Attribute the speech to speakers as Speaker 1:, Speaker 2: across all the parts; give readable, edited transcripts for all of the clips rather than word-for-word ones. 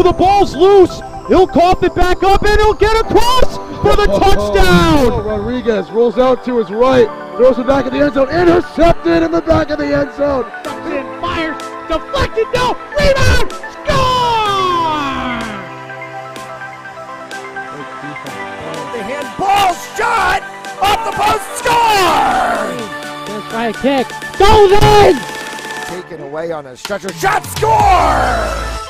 Speaker 1: oh, the ball's loose. He'll cough it back up and he'll get across for the touchdown.
Speaker 2: Rodriguez rolls out to his right, throws it back in the end zone, intercepted in the back of the end zone.
Speaker 1: Fires, deflected, no, rebound, score!
Speaker 3: The handball shot, off the post, score!
Speaker 1: Just try a kick, goes in!
Speaker 3: Taken away on a stretcher, shot, score!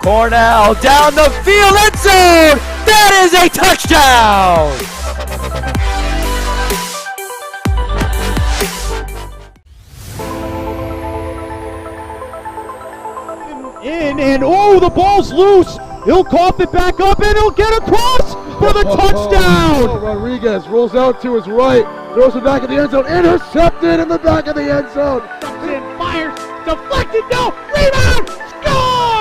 Speaker 3: Cornell down the field, end zone! That is a touchdown!
Speaker 1: In and oh, the ball's loose. He'll cough it back up and he'll get across for the touchdown.
Speaker 2: Rodriguez rolls out to his right, throws it back in the end zone, intercepted in the back of the end zone.
Speaker 1: Fires, deflected, no, rebound, score!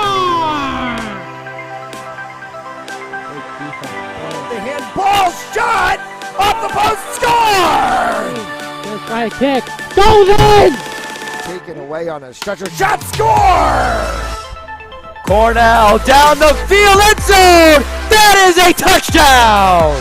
Speaker 3: The handball shot, off the post, score!
Speaker 1: Just try a kick, goes in!
Speaker 3: Taken away on a stretcher, shot, score! Cornell down the field, end zone! That is a touchdown!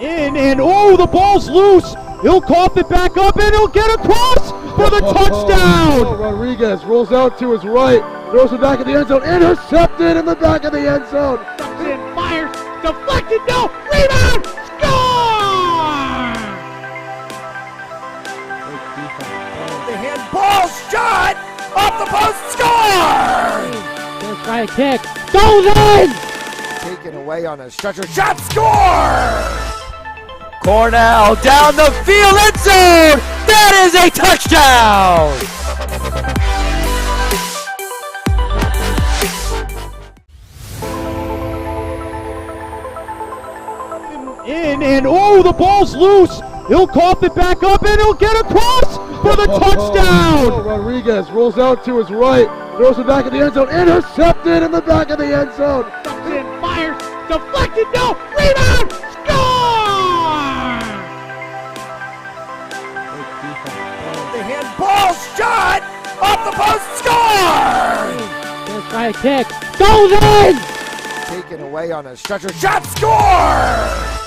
Speaker 1: In and oh, the ball's loose. He'll cough it back up and he'll get across for the touchdown.
Speaker 2: Rodriguez rolls out to his right, throws it back in the end zone, intercepted in the back of the end zone.
Speaker 1: Fires, deflected, no, rebound, score!
Speaker 3: The handball shot, off the post, score!
Speaker 1: Just try a kick, goes in!
Speaker 3: Taken away on a stretcher, shot, score! Cornell down the field, end zone! That is a touchdown!
Speaker 1: In and oh, the ball's loose. He'll cough it back up and he'll get across for the touchdown.
Speaker 2: Rodriguez rolls out to his right, throws it back in the end zone, intercepted in the back of the end zone.
Speaker 1: Fires, deflected, no, rebound, score!
Speaker 3: The handball shot, off the post, score!
Speaker 1: Just try a kick, goes in!
Speaker 3: Taken away on a stretcher, shot, score!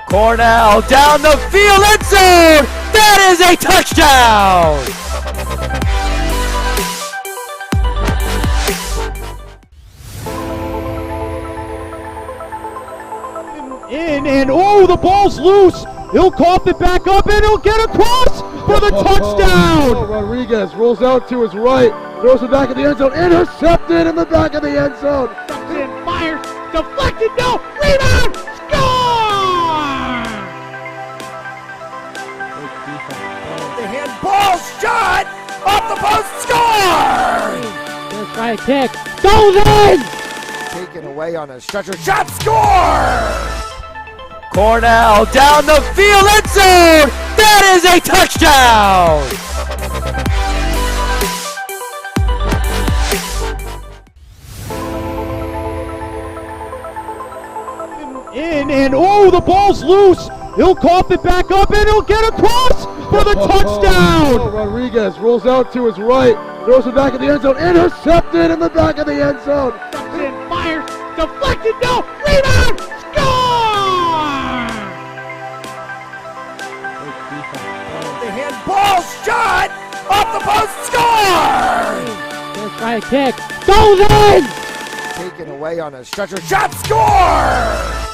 Speaker 3: Cornell down the field, end zone! That is a touchdown!
Speaker 1: In and oh, the ball's loose. He'll cough it back up and he'll get across for the touchdown.
Speaker 2: Rodriguez rolls out to his right, throws it back in the end zone, intercepted in the back of the end zone.
Speaker 1: Fires, deflected, no, rebound, score!
Speaker 3: The handball shot, off the post, score!
Speaker 1: Just try a kick, goes in!
Speaker 3: Taken away on a stretcher, shot, score! Cornell down the field, end zone! That is a touchdown!
Speaker 1: In and oh, the ball's loose. He'll cough it back up and he'll get across for the touchdown.
Speaker 2: Rodriguez rolls out to his right, throws it back in the end zone, intercepted in the back of the end zone.
Speaker 1: Fires, deflected, no, rebound, score!
Speaker 3: The handball shot, off the post, score!
Speaker 1: Just try a kick, goes in!
Speaker 3: Taken away on a stretcher, shot, score!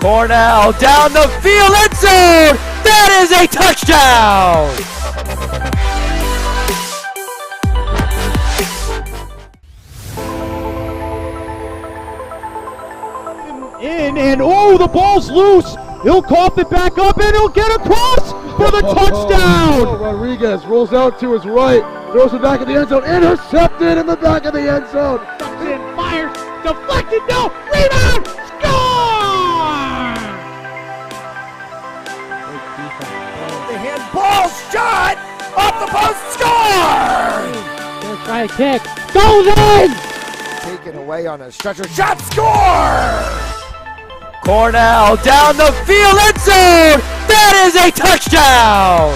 Speaker 3: Cornell down the field, end zone! That is a touchdown!
Speaker 1: In and oh, the ball's loose. He'll cough it back up and he'll get across for the touchdown.
Speaker 2: Rodriguez rolls out to his right, throws it back in the end zone, intercepted in the back of the end zone.
Speaker 1: Fires, deflected, no, rebound, score!
Speaker 3: The handball shot, off the post, score!
Speaker 1: Just try a kick, goes in!
Speaker 3: Taken away on a stretcher, shot, score! Cornell down the field, end zone. That is a touchdown.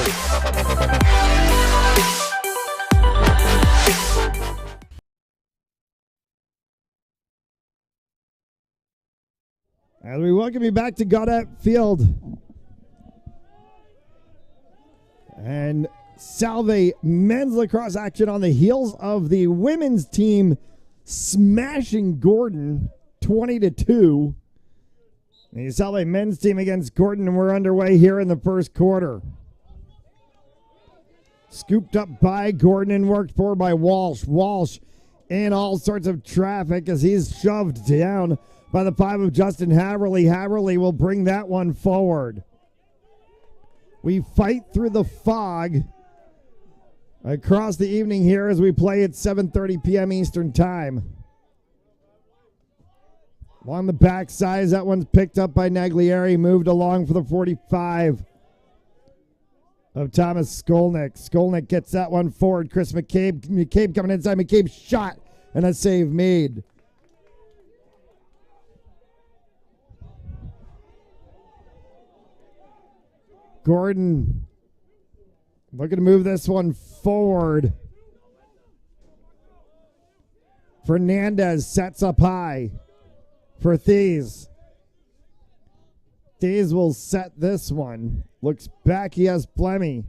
Speaker 1: As we welcome you back to Gaudet Field. And Salve men's lacrosse action on the heels of the women's team smashing Gordon 20-2. The Salve men's team against Gordon, and we're underway here in the first quarter. Scooped up by Gordon and worked forward by Walsh. Walsh in all sorts of traffic as he's shoved down by the 5 of Justin Haverly. Haverly will bring that one forward. We fight through the fog across the evening here as we play at 7:30 p.m. Eastern Time. Along the backside, that one's picked up by Naglieri, moved along for the 45 of Thomas Skolnick. Skolnick gets that one forward. Chris McCabe. McCabe coming inside. McCabe shot and a save made. Gordon looking to move this one forward. Fernandez sets up high for Thies. Thies will set this one. Looks back, he has Flemmy.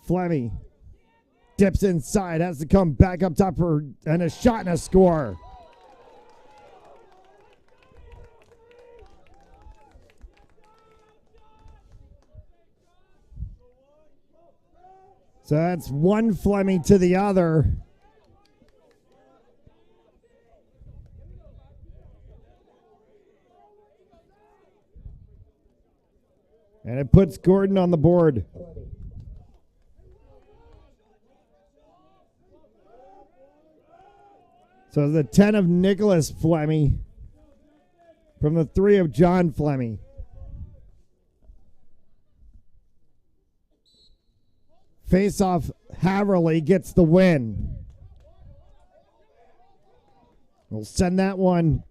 Speaker 1: Flemmy dips inside, has to come back up top for and a shot and a score. So that's one Fleming to the other. And it puts Gordon on the board. So the 10 of Nicholas Fleming from the 3 of John Fleming. Face-off, Haverly gets the win. We'll send that one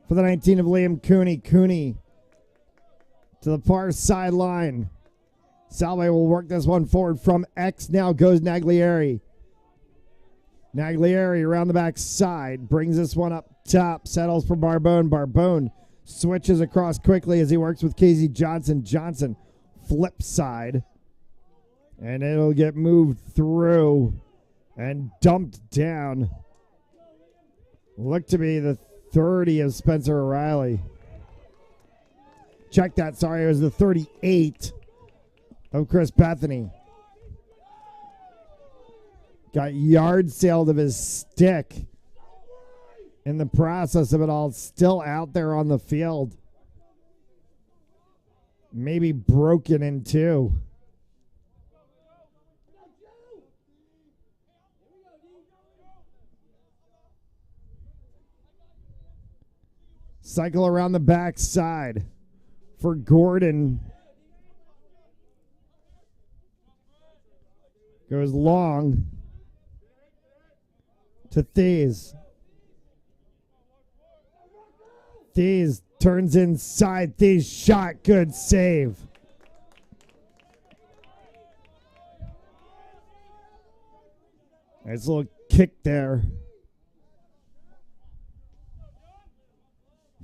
Speaker 1: for the 19 of Liam Cooney. Cooney to the far sideline. Salve will work this one forward from X. Now goes Naglieri. Naglieri around the back side. Brings this one up top. Settles for Barbone. Barbone switches across quickly as he works with Casey Johnson. Johnson flip side. And it'll get moved through and dumped down. Looked to be the 30 of Spencer O'Reilly. Check that, sorry, it was the 38 of Chris Bethany. Got yard sailed of his stick in the process of it all, still out there on the field. Maybe broken in two. Cycle around the backside for Gordon. Goes long to Thies. Thies turns inside. Thies shot. Good save. Nice little kick there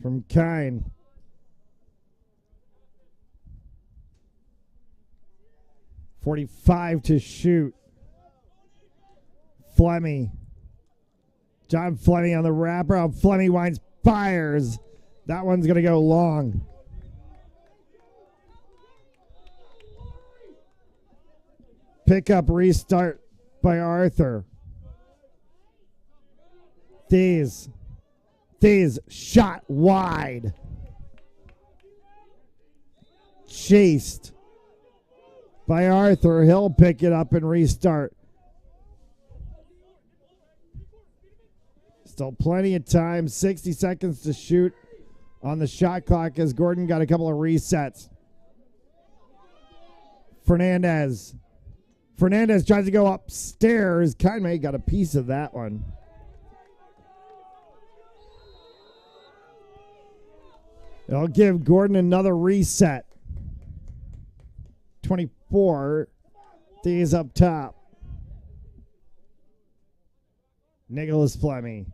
Speaker 1: from Kine. .45 to shoot. Fleming. John Fleming on the wraparound. Fleming winds, fires. That one's going to go long. Pick up, restart by Arthur. Thies shot wide. Chased by Arthur. He'll pick it up and restart. Still plenty of time. 60 seconds to shoot on the shot clock as Gordon got a couple of resets. Fernandez Fernandez tries to go upstairs. Kaime got a piece of that one. It'll give Gordon another reset. 24. These up top. Nicholas Fleming.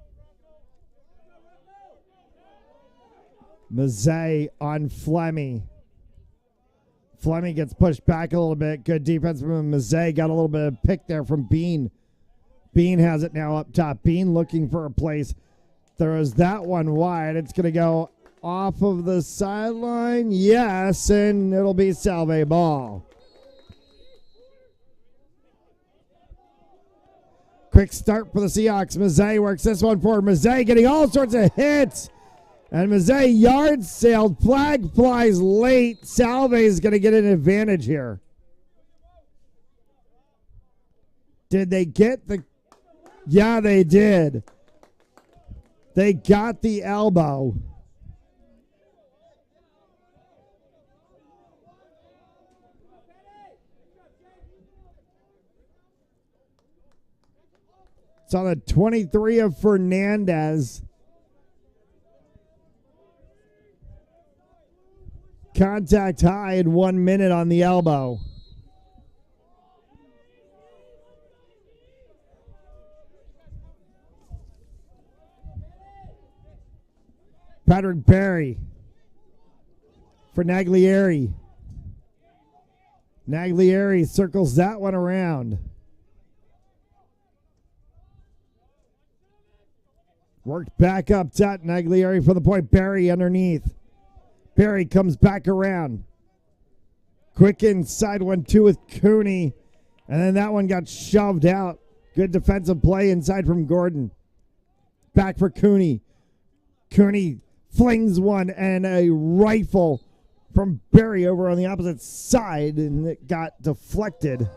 Speaker 1: Mazzei on Fleming. Fleming gets pushed back a little bit. Good defense from Mazzei. Got a little bit of pick there from Bean. Bean has it now up top. Bean looking for a place. Throws that one wide. It's going to go off of the sideline. Yes, and it'll be Salve ball. Quick start for the Seahawks. Mazzei works this one forward. Mazzei getting all sorts of hits. And Mazzei yard sailed. Flag flies late. Salve is going to get an advantage here. Did they get the... Yeah, they did. They got the elbow. It's on the 23 of Fernandez. Contact high in 1 minute on the elbow. Patrick Berry for Naglieri. Naglieri circles that one around. Worked back up top. Naglieri for the point. Berry underneath. Berry comes back around. Quick inside 1-2 with Cooney. And then that one got shoved out. Good defensive play inside from Gordon. Back for Cooney. Cooney flings one and a rifle from Berry over on the opposite side, and it got deflected.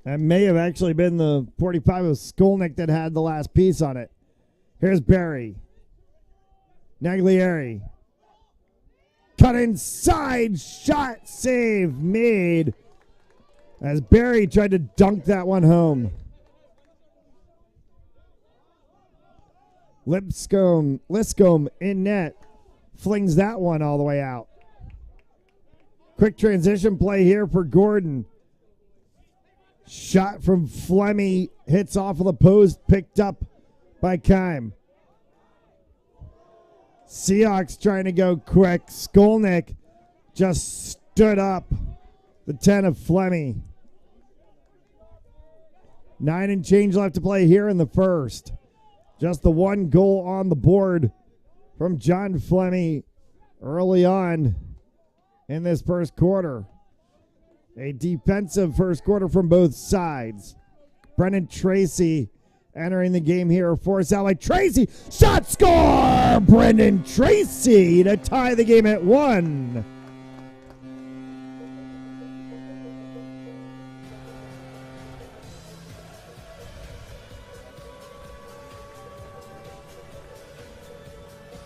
Speaker 1: That may have actually been the 45 of Skolnick that had the last piece on it. Here's Berry. Naglieri. Cut inside. Shot save made as Berry tried to dunk that one home. Liscombe in net. Flings that one all the way out. Quick transition play here for Gordon. Shot from Fleming. Hits off of the post. Picked up by Keim. Seahawks trying to go quick. Skolnick just stood up. The 10 of Fleming. 9 and change left to play here in the first. Just the one goal on the board from John Fleming early on in this first quarter. A defensive first quarter from both sides. Brennan Tracy entering the game here for Salve. Tracy, shot, score! Brendan Tracy to tie the game at 1.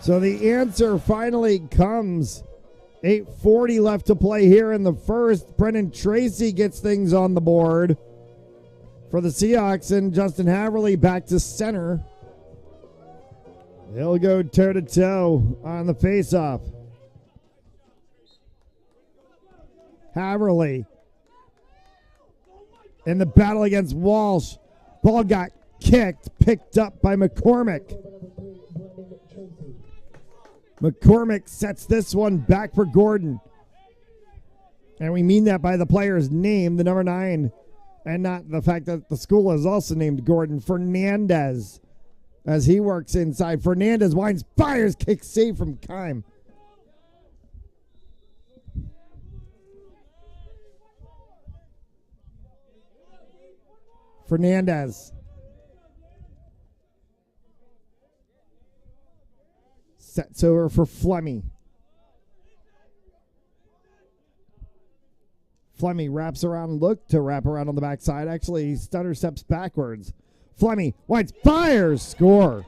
Speaker 1: So the answer finally comes. 8:40 left to play here in the first. Brendan Tracy gets things on the board for the Seahawks, and Justin Haverly back to center. They'll go toe-to-toe on the faceoff. Haverly in the battle against Walsh. Ball got kicked, picked up by McCormick. McCormick sets this one back for Gordon. And we mean that by the player's name, the number 9, and not the fact that the school is also named Gordon. Fernandez, as he works inside. Fernandez winds, fires, kick save from Keim. Fernandez. Sets over for Fleming. Fleming wraps around, look to wrap around on the backside. Actually, he stutter steps backwards. Fleming, winds, fires, score.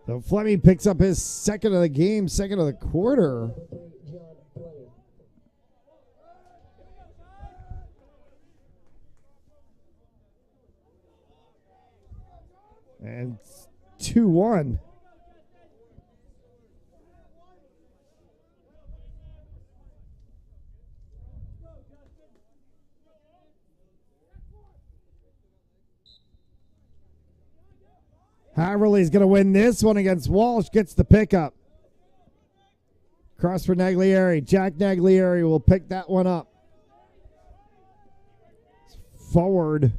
Speaker 1: So Fleming picks up his second of the game, second of the quarter. And 2-1. Haverly's going to win this one against Walsh, gets the pickup. Cross for Naglieri. Jack Naglieri will pick that one up. Forward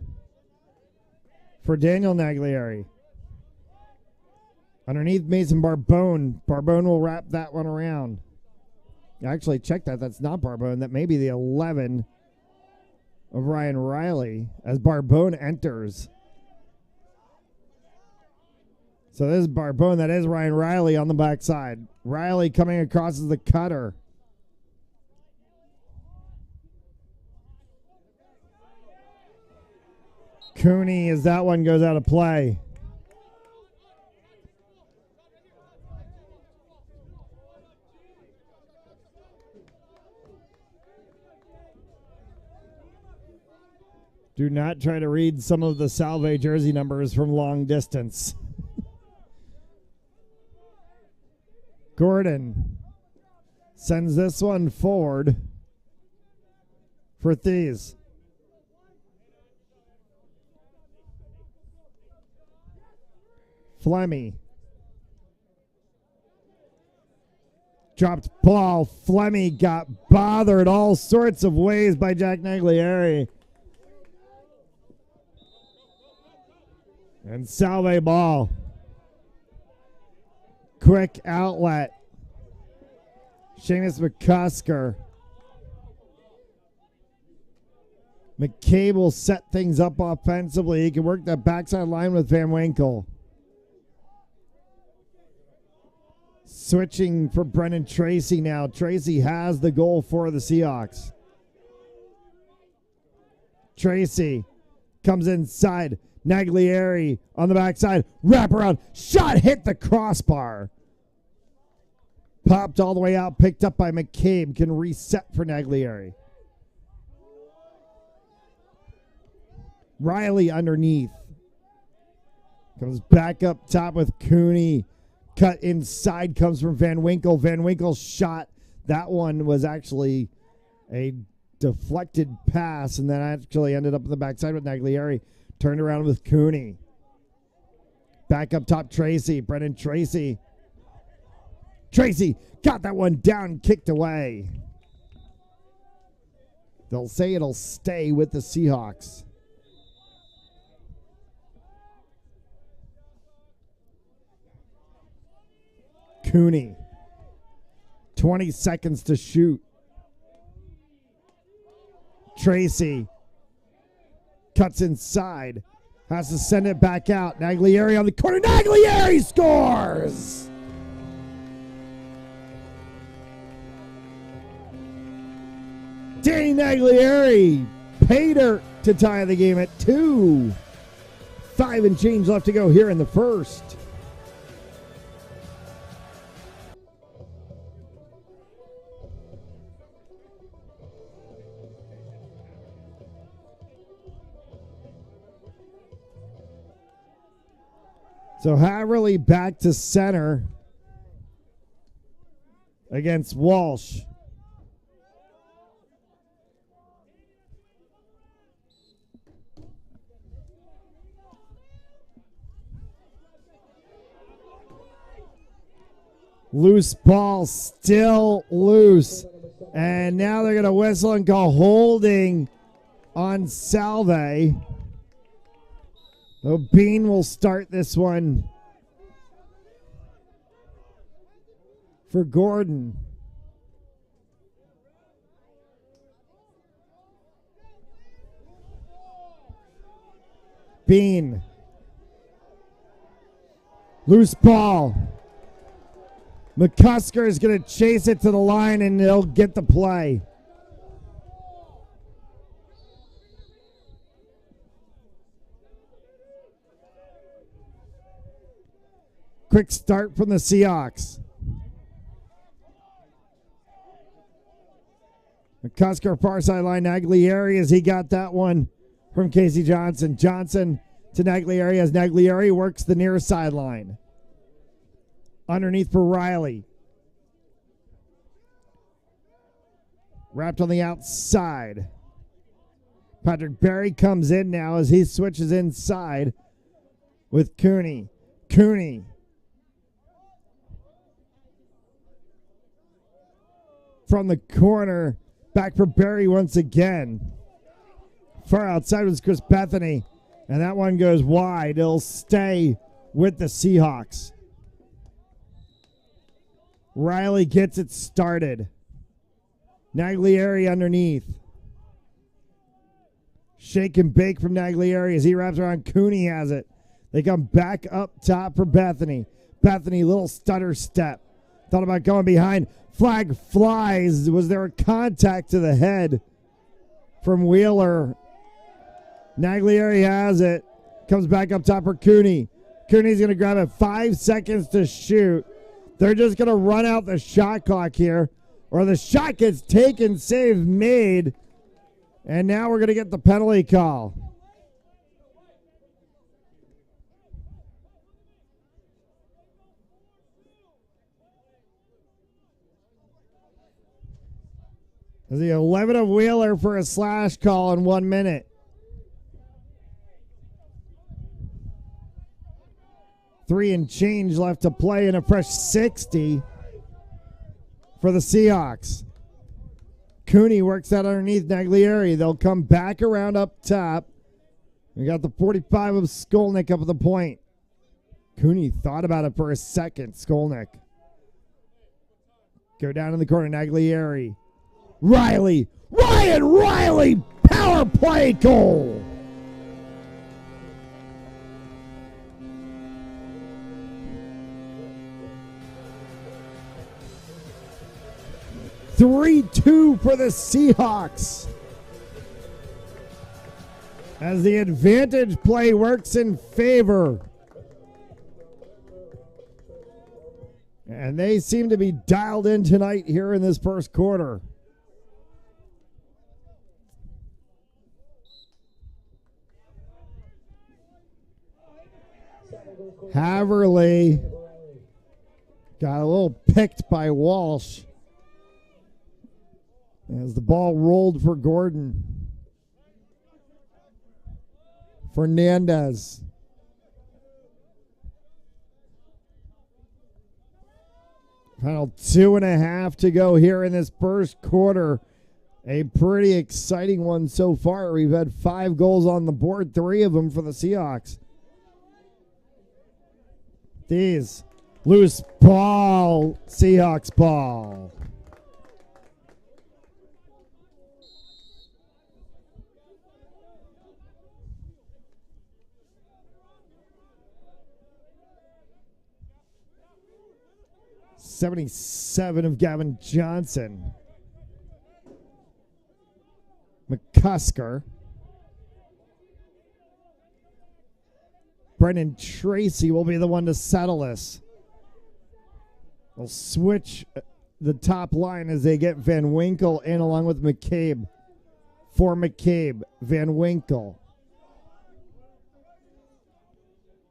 Speaker 1: for Daniel Naglieri. Underneath Mason Barbone. Barbone will wrap that one around. Actually, check that. That's not Barbone. That may be the 11 of Ryan Riley as Barbone enters. So this is Barbone. That is Ryan Riley on the backside. Riley coming across as the cutter. Cooney as that one goes out of play. Do not try to read some of the Salve jersey numbers from long distance. Gordon sends this one forward for Thies. Flemmy. Dropped ball. Flemmy got bothered all sorts of ways by Jack Naglieri. And Salve ball. Quick outlet. Seamus McCusker. McCabe will set things up offensively. He can work that backside line with Van Winkle. Switching for Brennan Tracy now. Tracy has the goal for the Seahawks. Tracy comes inside. Naglieri on the backside. Wraparound. Shot hit the crossbar. Popped all the way out. Picked up by McCabe. Can reset for Naglieri. Riley underneath. Comes back up top with Cooney. Cut inside comes from Van Winkle. Van Winkle's shot. That one was actually a deflected pass, and then actually ended up on the backside with Naglieri. Turned around with Cooney. Back up top, Tracy. Brennan Tracy. Tracy got that one down, kicked away. They'll say it'll stay with the Seahawks. Cooney. 20 seconds to shoot. Tracy cuts inside. Has to send it back out. Naglieri on the corner. Naglieri scores! Danny Naglieri paid her to tie the game at 2. 5 and change left to go here in the first. So Haverly back to center against Walsh. Loose ball, still loose. And now they're going to whistle and call holding on Salve. So Bean will start this one for Gordon. Bean. Loose ball. McCusker is going to chase it to the line and he'll get the play. quick start from the Seahawks. McCusker far sideline. Naglieri as he got that one from Casey Johnson. Johnson to Naglieri as Naglieri works the near sideline. Underneath for Riley. Wrapped on the outside. Patrick Berry comes in now as he switches inside with Cooney. Cooney. From the corner. Back for Berry once again. Far outside was Chris Bethany. And that one goes wide. It'll stay with the Seahawks. Riley gets it started. Naglieri underneath. Shake and bake from Naglieri as he wraps around. Cooney has it. They come back up top for Bethany. Bethany, little stutter step. Thought about going behind. Flag flies. Was there a contact to the head from Wheeler? Naglieri has it. Comes back up top for Cooney. Cooney's going to grab it. 5 seconds to shoot. They're just going to run out the shot clock here. Or the shot gets taken, save made. And now we're going to get the penalty call. The 11 of Wheeler for a slash call in 1 minute. 3 and change left to play in a fresh 60 for the Seahawks. Cooney works that underneath Naglieri. They'll come back around up top. We got the 45 of Skolnick up at the point. Cooney thought about it for a second. Skolnick. Go down in the corner. Naglieri. Riley. Ryan Riley. Power play goal. (3-2) for the Seahawks. As the advantage play works in favor. And they seem to be dialed in tonight here in this first quarter. Haverly got a little picked by Walsh as the ball rolled for Gordon. Fernandez. Final 2.5 to go here in this first quarter. A pretty exciting one so far. We've had 5 goals on the board, 3 of them for the Seahawks. These loose ball, Seahawks ball. .77 of Gavin Johnson. McCusker. Brendan Tracy will be the one to settle this. They'll switch the top line as they get Van Winkle in along with McCabe. For McCabe, Van Winkle.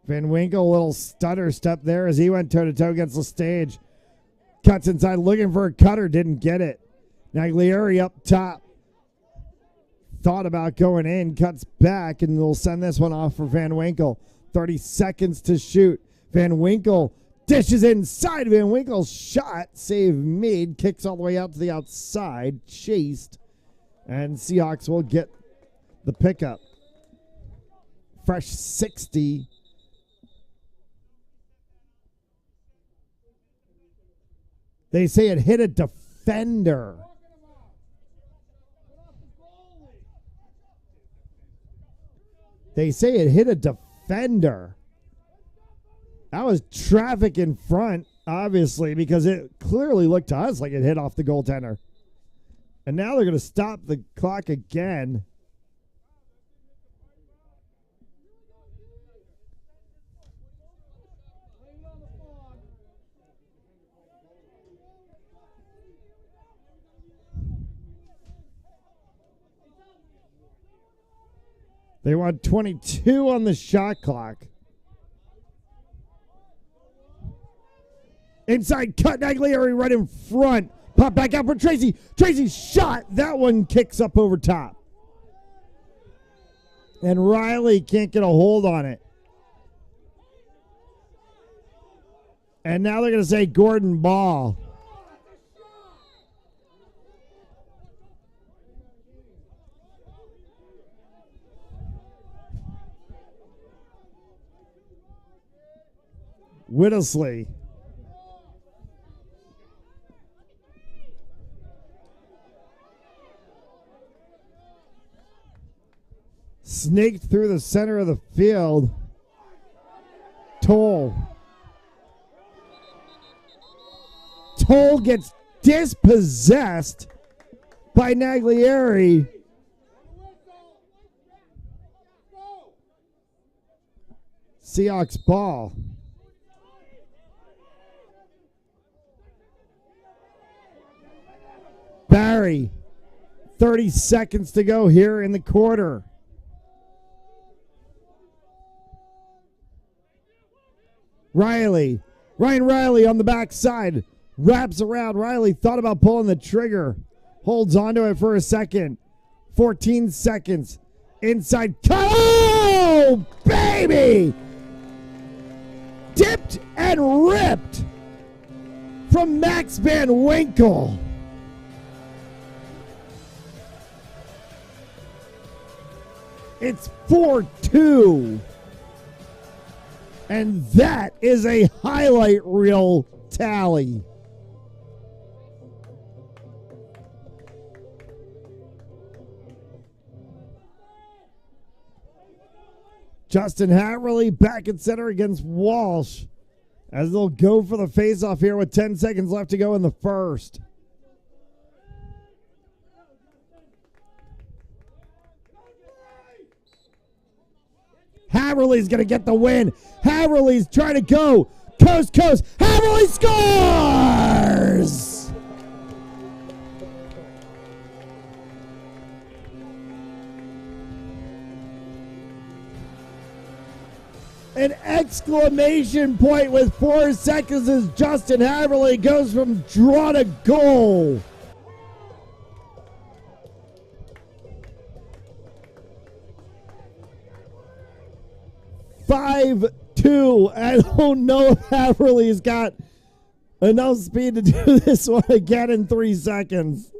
Speaker 1: Van Winkle, a little stutter step there as he went toe-to-toe against the stage. Cuts inside looking for a cutter, didn't get it. Naglieri up top. Thought about going in, cuts back, and they'll send this one off for Van Winkle. 30 seconds to shoot. Van Winkle dishes inside. Van Winkle's shot, save made, kicks all the way out to the outside, chased, and Seahawks will get the pickup. Fresh 60. They say it hit a defender. They say it hit a defender. That was traffic in front, obviously, because it clearly looked to us like it hit off the goaltender. And now they're going to stop the clock again. They want 22 on the shot clock. Inside cut, Naglieri right in front. Pop back out for Tracy. Tracy's shot. That one kicks up over top. And Riley can't get a hold on it. And now they're going to say Gordon ball. Whittlesley. Snaked through the center of the field. Toll. Toll gets dispossessed by Naglieri. Seahawks ball. Barry, 30 seconds to go here in the quarter. Riley, Ryan Riley on the backside, wraps around. Riley thought about pulling the trigger, holds onto it for a second. 14 seconds, inside cut. Oh, baby! Dipped and ripped from Max Van Winkle. It's 4-2. And that is a highlight reel tally. Justin Hatterley back at center against Walsh as they'll go for the faceoff here with 10 seconds left to go in the first. Haverly's going to get the win. Haverly's trying to go coast, coast. Haverly scores! An exclamation point with 4 seconds as Justin Haverly goes from draw to goal. Five, 2. I don't know if Haverly's got enough speed to do this one again in 3 seconds.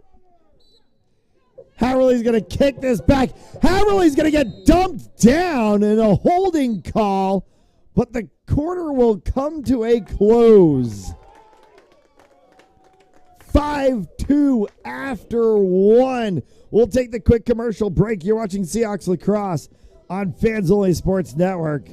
Speaker 1: Haverly's going to kick this back. Haverly's going to get dumped down in a holding call, but the quarter will come to a close. 5-2 after 1. We'll take the quick commercial break. You're watching Seahawks Lacrosse on Fans Only Sports Network.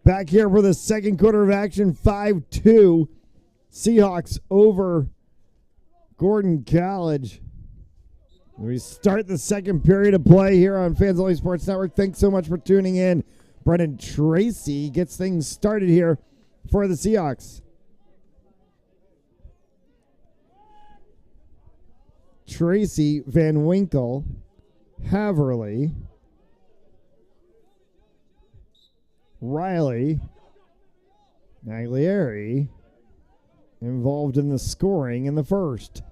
Speaker 1: Back here for the second quarter of action, 5-2. Seahawks over Gordon College. We start the second period of play here on Fans Only Sports Network. Thanks so much for tuning in. Brennan Tracy gets things started here for the Seahawks. Tracy, Van Winkle, Haverly, Riley, Naglieri involved in the scoring in the first.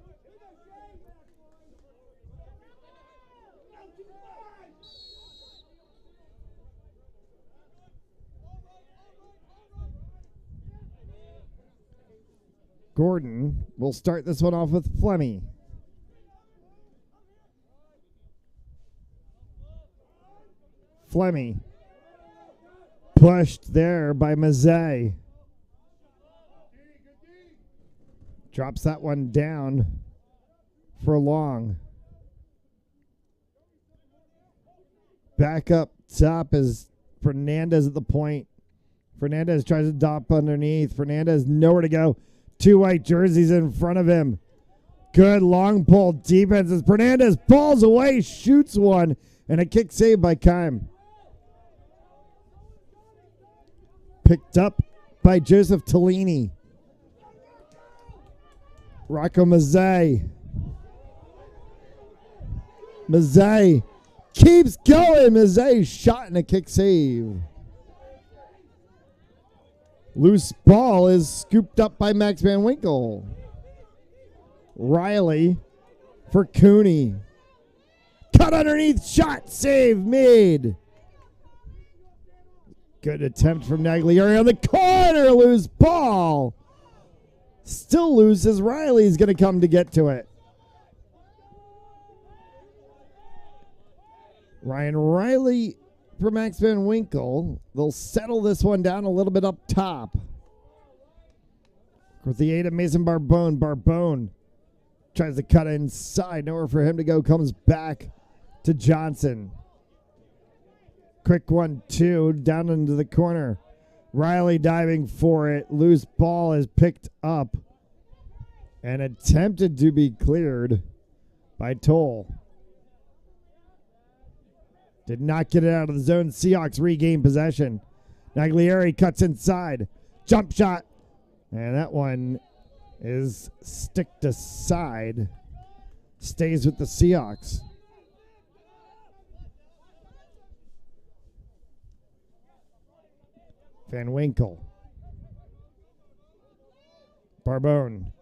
Speaker 1: Gordon will start this one off with Flemmy. Flemmy pushed there by Mazzei. Drops that one down for long. Back up top is Fernandez at the point. Fernandez tries to dop underneath. Fernandez nowhere to go. Two white jerseys in front of him. Good long pull defense as Fernandez falls away, shoots one, and a kick saved by Keim. Picked up by Joseph Tellini. Rocco Mazzei. Mazzei keeps going. Mazzei shot and a kick save. Loose ball is scooped up by Max Van Winkle. Riley for Cooney. Cut underneath, shot, save, made. Good attempt from Naglieri on the corner, loose ball. Still loose as Riley's going to come to get to it. Ryan Riley for Max Van Winkle. They'll settle this one down a little bit up top. With the aid of Mason Barbone. Barbone tries to cut inside. Nowhere for him to go. Comes back to Johnson. Quick 1-2 down into the corner. Riley diving for it. Loose ball is picked up and attempted to be cleared by Toll. Did not get it out of the zone. Seahawks regain possession. Naglieri cuts inside. Jump shot. And that one is sticked aside. Stays with the Seahawks. Van Winkle. Barbone.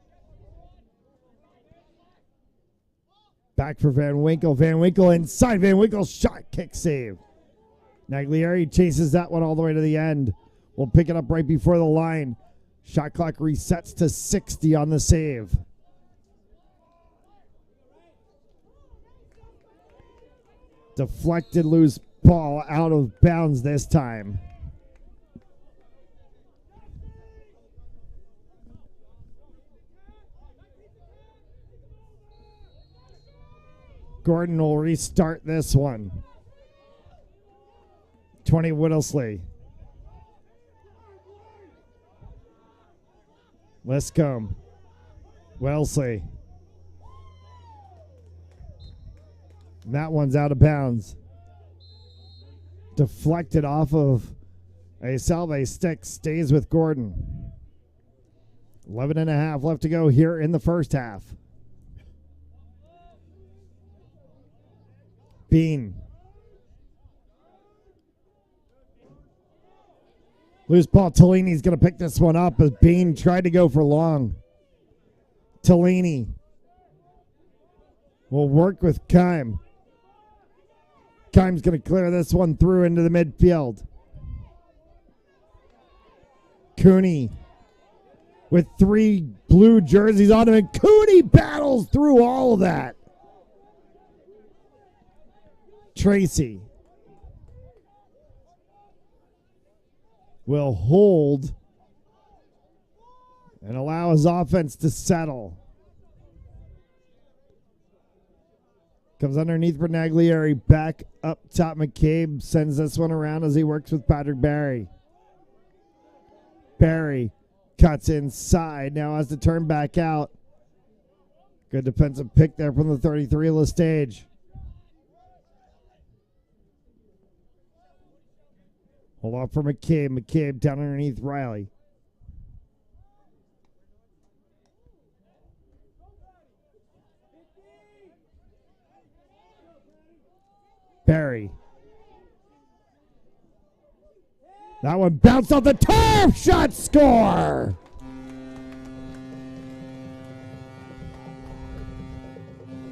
Speaker 1: Back for Van Winkle. Van Winkle inside. Van Winkle shot, kick save. Naglieri chases that one all the way to the end. We'll pick it up right before the line. Shot clock resets to 60 on the save. Deflected loose ball out of bounds this time. Gordon will restart this one. 20 Whittlesey. Liscombe. Wellesley. That one's out of bounds. Deflected off of a Salve stick. Stays with Gordon. 11 and a half left to go here in the first half. Bean. Loose ball. Tellini's going to pick this one up as Bean tried to go for long. Tellini will work with Keim. Keim's going to clear this one through into the midfield. Cooney with 3 blue jerseys on him, and Cooney battles through all of that. Tracy will hold and allow his offense to settle. Comes underneath for Naglieri. Back up top. McCabe sends this one around as he works with Patrick Barry. Barry cuts inside. Now has to turn back out. Good defensive pick there from the 33 of the stage. Hold off for McCabe. McCabe down underneath Riley. Barry. That one bounced off the turf. Shot, score.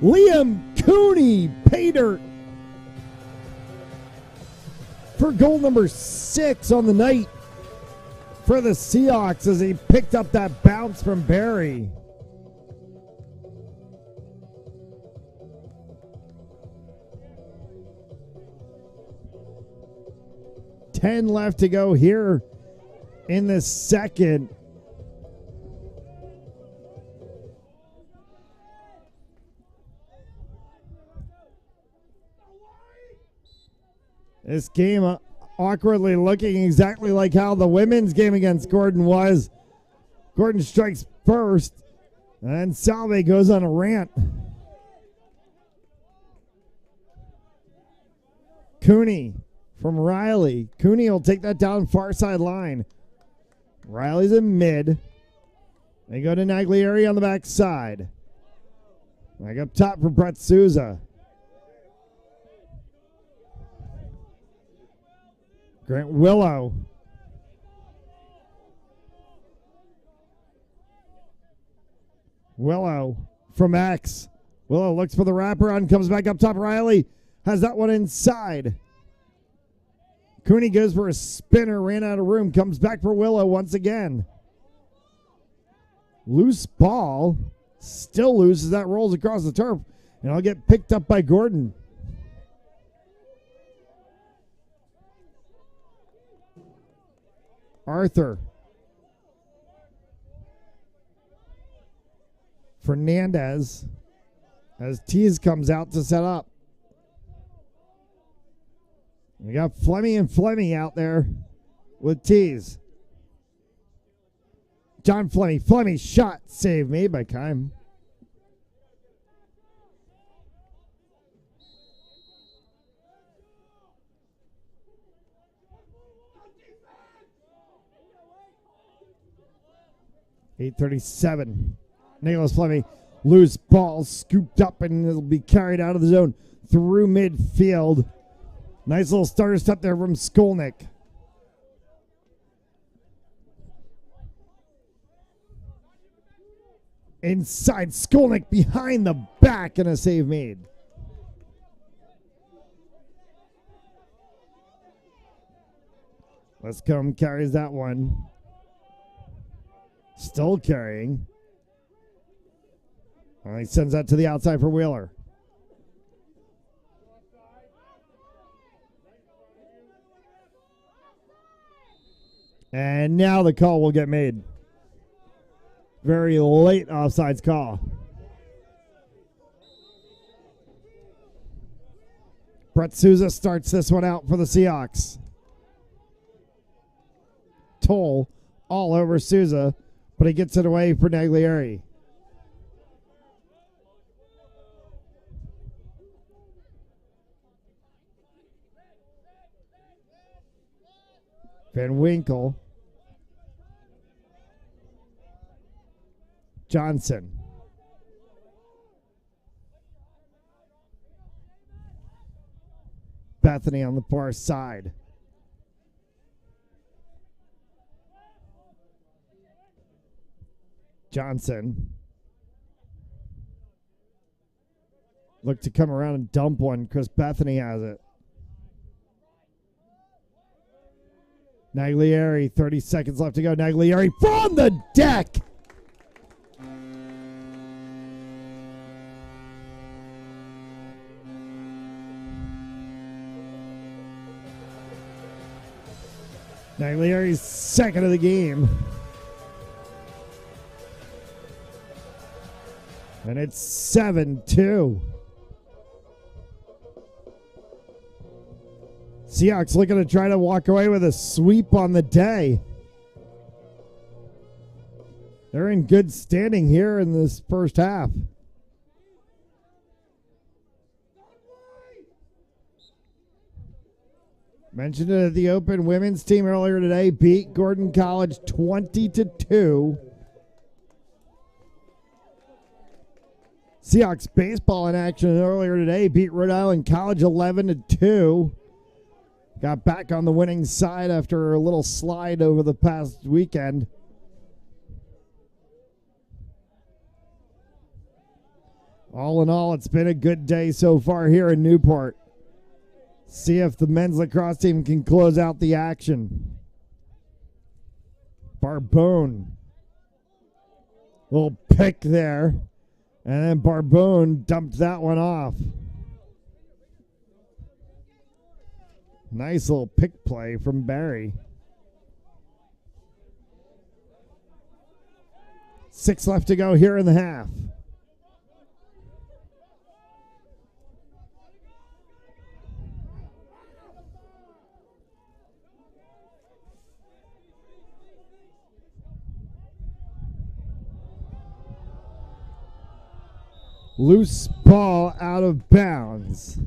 Speaker 1: Liam Cooney pay dirt for goal number 6 on the night for the Seahawks as he picked up that bounce from Barry. $10 left to go here in the second. This game awkwardly looking exactly like how the women's game against Gordon was. Gordon strikes first, and Salve goes on a rant. Cooney from Riley. Cooney will take that down far side line. Riley's in mid. They go to Naglieri on the back side. Back up top for Brett Souza. Grant Willow. Willow from X. Willow looks for the wraparound, comes back up top. Riley has that one inside. Cooney goes for a spinner, ran out of room, comes back for Willow once again. Loose ball, still loose as that rolls across the turf, and I'll get picked up by Gordon. Arthur. Fernandez as Tease comes out to set up. We got Fleming and Fleming out there with Tease. John Fleming. Fleming shot. Save made by Kime. .837. Nicholas Fleming. Loose ball scooped up and it'll be carried out of the zone through midfield. Nice little starter step there from Skolnick. Inside, Skolnick behind the back and a save made. Lescombe carries that one. Still carrying. He sends that to the outside for Wheeler. And now the call will get made. Very late offsides call. Brett Souza starts this one out for the Seahawks. Toll all over Souza, but he gets it away for Naglieri. Van Winkle. Johnson. Bethany on the far side. Johnson. Look to come around and dump one. Chris Bethany has it. Naglieri, 30 seconds left to go. Naglieri from the deck. Naglieri's second of the game. And it's 7-2. Seahawks looking to try to walk away with a sweep on the day. They're in good standing here in this first half. Mentioned it at the Open. Women's team earlier today beat Gordon College 20-2. Seahawks baseball in action earlier today beat Rhode Island College 11-2. Got back on the winning side after a little slide over the past weekend. All in all, it's been a good day so far here in Newport. See if the men's lacrosse team can close out the action. Barbone. Little pick there. And then Barbone dumped that one off. Nice little pick play from Barry. 6 left to go here in the half. Loose ball out of bounds.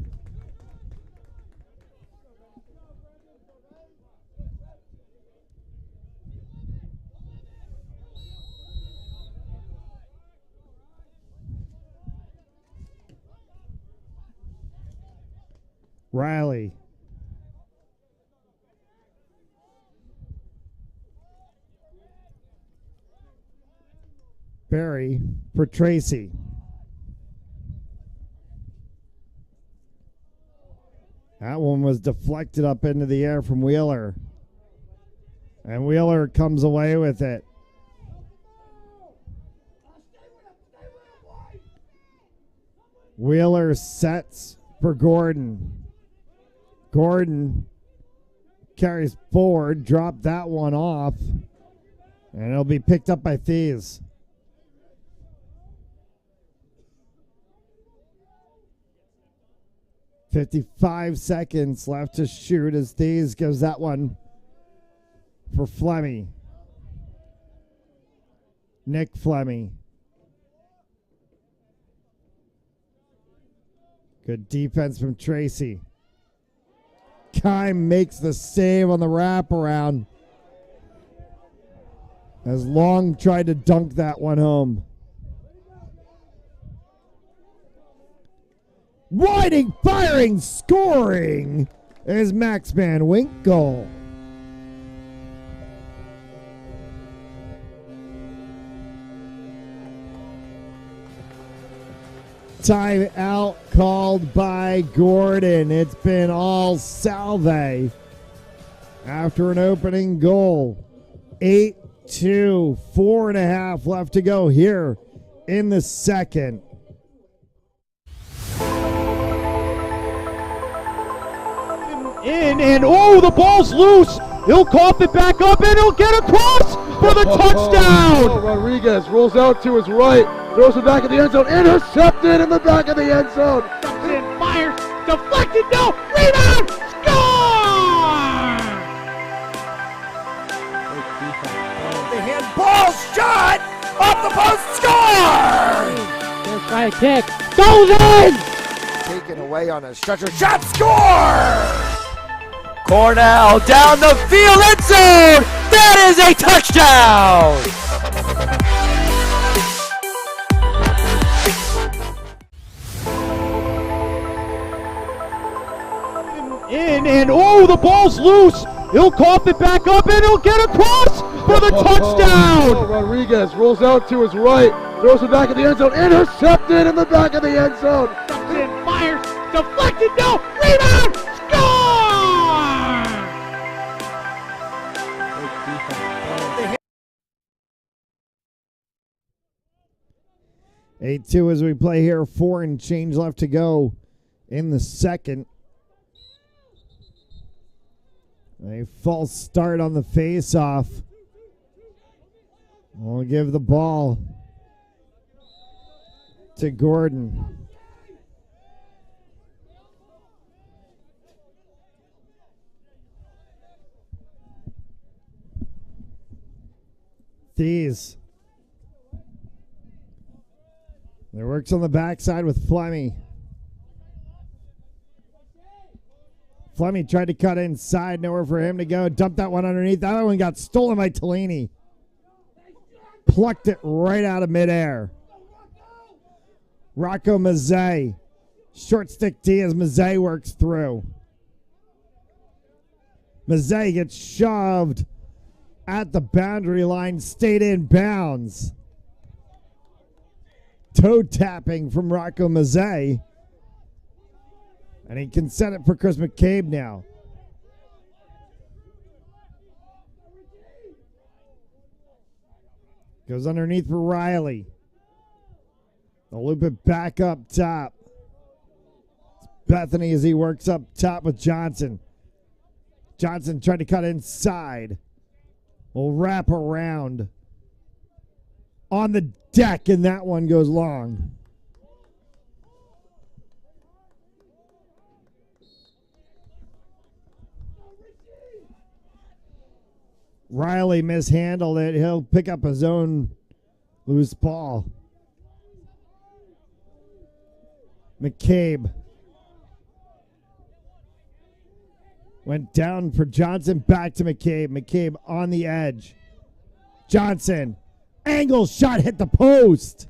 Speaker 1: Riley. Barry for Tracy. That one was deflected up into the air from Wheeler. And Wheeler comes away with it. Wheeler sets for Gordon. Gordon carries forward, dropped that one off, and it'll be picked up by Thies. .55 seconds left to shoot as Thies gives that one for Flemmy. Nick Flemmy. Good defense from Tracy. Kime makes the save on the wraparound as Long tried to dunk that one home. Riding, firing, scoring is Max Van Winkle. Time out called by Gordon. It's been all Salve after an opening goal. 8-2, 4.5 left to go here in the second.
Speaker 4: And oh, the ball's loose. He'll cough it back up and he'll get across for the touchdown.
Speaker 2: Rodriguez rolls out to his right, throws it back in the end zone, intercepted in the back of the end zone.
Speaker 4: And fires, deflected, no, rebound, score!
Speaker 3: The handball shot off the post, score!
Speaker 4: Let's try a kick, goes in!
Speaker 3: Taken away on a stretcher, shot, score! Cornell down the field, end zone! That is a touchdown!
Speaker 4: And oh, the ball's loose. He'll cough it back up and he'll get across for the touchdown.
Speaker 2: Rodriguez rolls out to his right, throws it back in the end zone, intercepted in the back of the end zone.
Speaker 4: And fires, deflected, no, rebound, score!
Speaker 1: 8-2 as we play here. 4 and change left to go in the second. A false start on the face-off. We'll give the ball to Gordon. Thies It works on the backside with Flemmy. Flemmy tried to cut inside, nowhere for him to go. Dumped that one underneath. That one got stolen by Tellini. Plucked it right out of midair. Rocco Mazzei. Short stick D as Mazzei works through. Mazzei gets shoved at the boundary line, stayed in bounds. Toe tapping from Rocco Mazzei. And he can set it for Chris McCabe now. Goes underneath for Riley. They'll loop it back up top. It's Bethany as he works up top with Johnson. Johnson tried to cut inside. Will wrap around on the deck, and that one goes long. Riley mishandled it. He'll pick up his own loose ball. McCabe went down for Johnson, back to McCabe. McCabe on the edge. Johnson, angle shot, hit the post.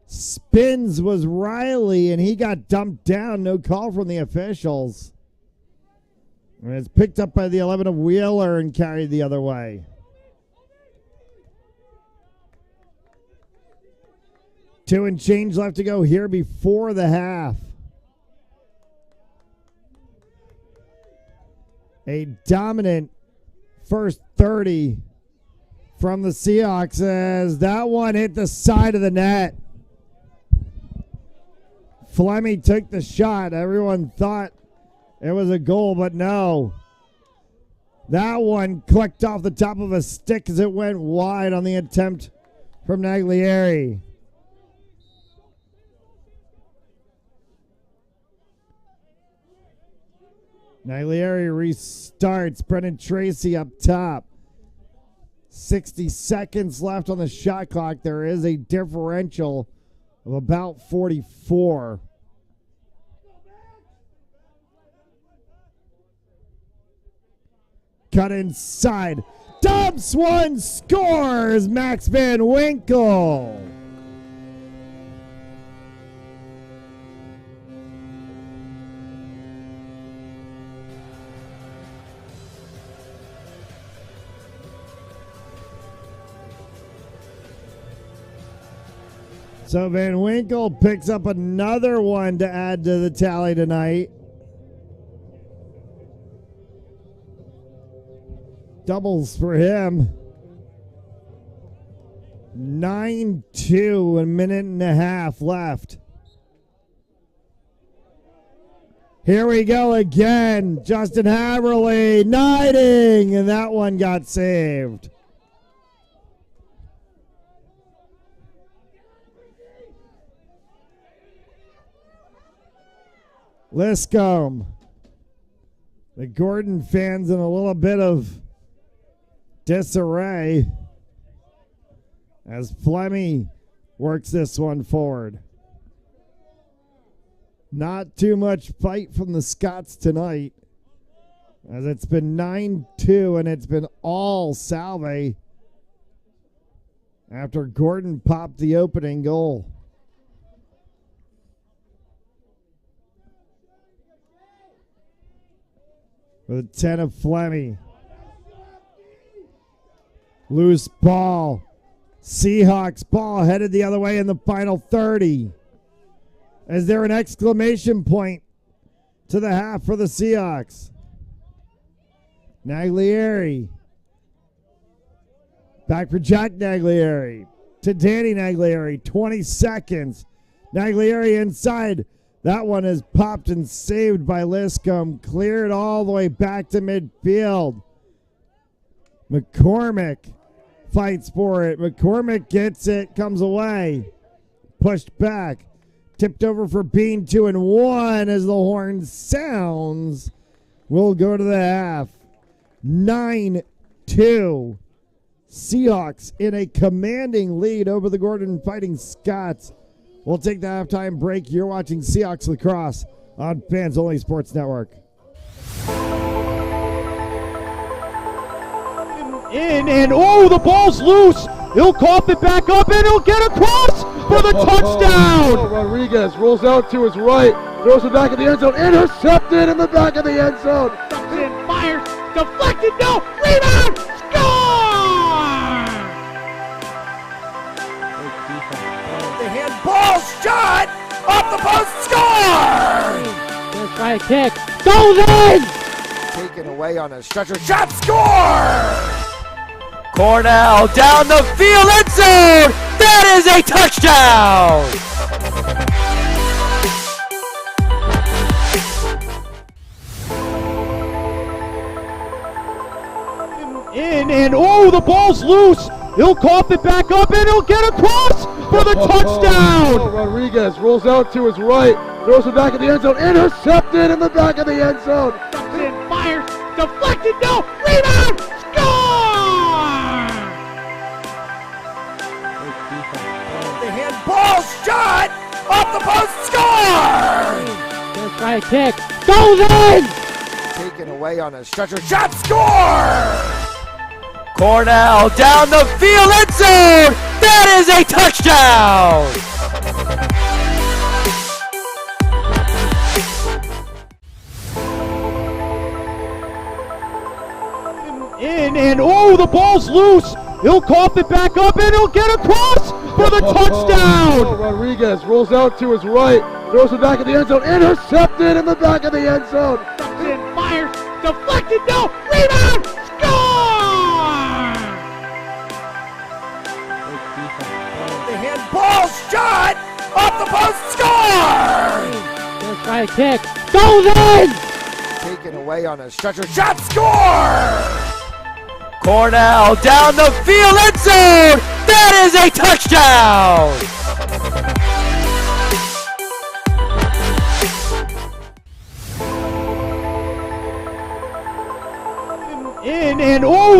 Speaker 1: Spins was Riley, and he got dumped down. No call from the officials. And it's picked up by the 11 of Wheeler and carried the other way. Two and change left to go here before the half. A dominant first 30 from the Seahawks as that one hit the side of the net. Flemmy took the shot. Everyone thought it was a goal, but no. That one clicked off the top of a stick as it went wide on the attempt from Naglieri. Naglieri restarts. Brennan Tracy up top. 60 seconds left on the shot clock. There is a differential of about 44. Cut inside. Dumps one, scores Max Van Winkle. So Van Winkle picks up another one to add to the tally tonight. Doubles for him. 9-2, a minute and a half left. Here we go again. Justin Haverly knighting, and that one got saved. Liscombe. The Gordon fans in a little bit of disarray as Flemmy works this one forward. Not too much fight from the Scots tonight, as it's been 9-2 and it's been all Salve after Gordon popped the opening goal. With 10 of Flemmy. Loose ball. Seahawks ball headed the other way in the final 30. Is there an exclamation point to the half for the Seahawks? Naglieri. Back for Jack Naglieri. To Danny Naglieri. 20 seconds. Naglieri inside. That one is popped and saved by Liscombe. Cleared all the way back to midfield. McCormick fights for it. McCormick gets it, comes away. Pushed back. Tipped over for Bean, 2-1 as the horn sounds. We'll go to the half. 9-2. Seahawks in a commanding lead over the Gordon Fighting Scots. We'll take the halftime break. You're watching Seahawks Lacrosse on Fans Only Sports Network.
Speaker 4: The ball's loose. He'll cough it back up, and he'll get across for the touchdown.
Speaker 2: Rodriguez rolls out to his right, throws it back in the end zone, intercepted in the back of the end zone.
Speaker 4: And fires, deflected, no, rebound, score!
Speaker 3: The handball shot off the post, score!
Speaker 4: First try kick, goes in!
Speaker 3: Taken away on a stretcher, shot, score! Cornell down the field, end zone! That is a touchdown!
Speaker 4: The ball's loose. He'll cough it back up, and he'll get across for the touchdown.
Speaker 2: Rodriguez rolls out to his right, throws it back in the end zone, intercepted in the back of the end zone.
Speaker 4: And fires, deflected, no, rebound, score!
Speaker 3: The handball shot off the post, score!
Speaker 4: First try kick, goes in!
Speaker 3: Taken away on a stretcher, shot, score! Cornell down the field, end zone! That is a touchdown!
Speaker 4: The ball's loose. He'll cough it back up, and he'll get across for the touchdown.
Speaker 2: Rodriguez rolls out to his right, throws it back in the end zone, intercepted in the back of the end zone.
Speaker 4: And fires, deflected, no, rebound, score!
Speaker 3: The handball shot off the post, score!
Speaker 4: First try kick, goes in!
Speaker 3: Taken away on a stretcher, shot, score! Cornell down the field, end zone! That is a touchdown!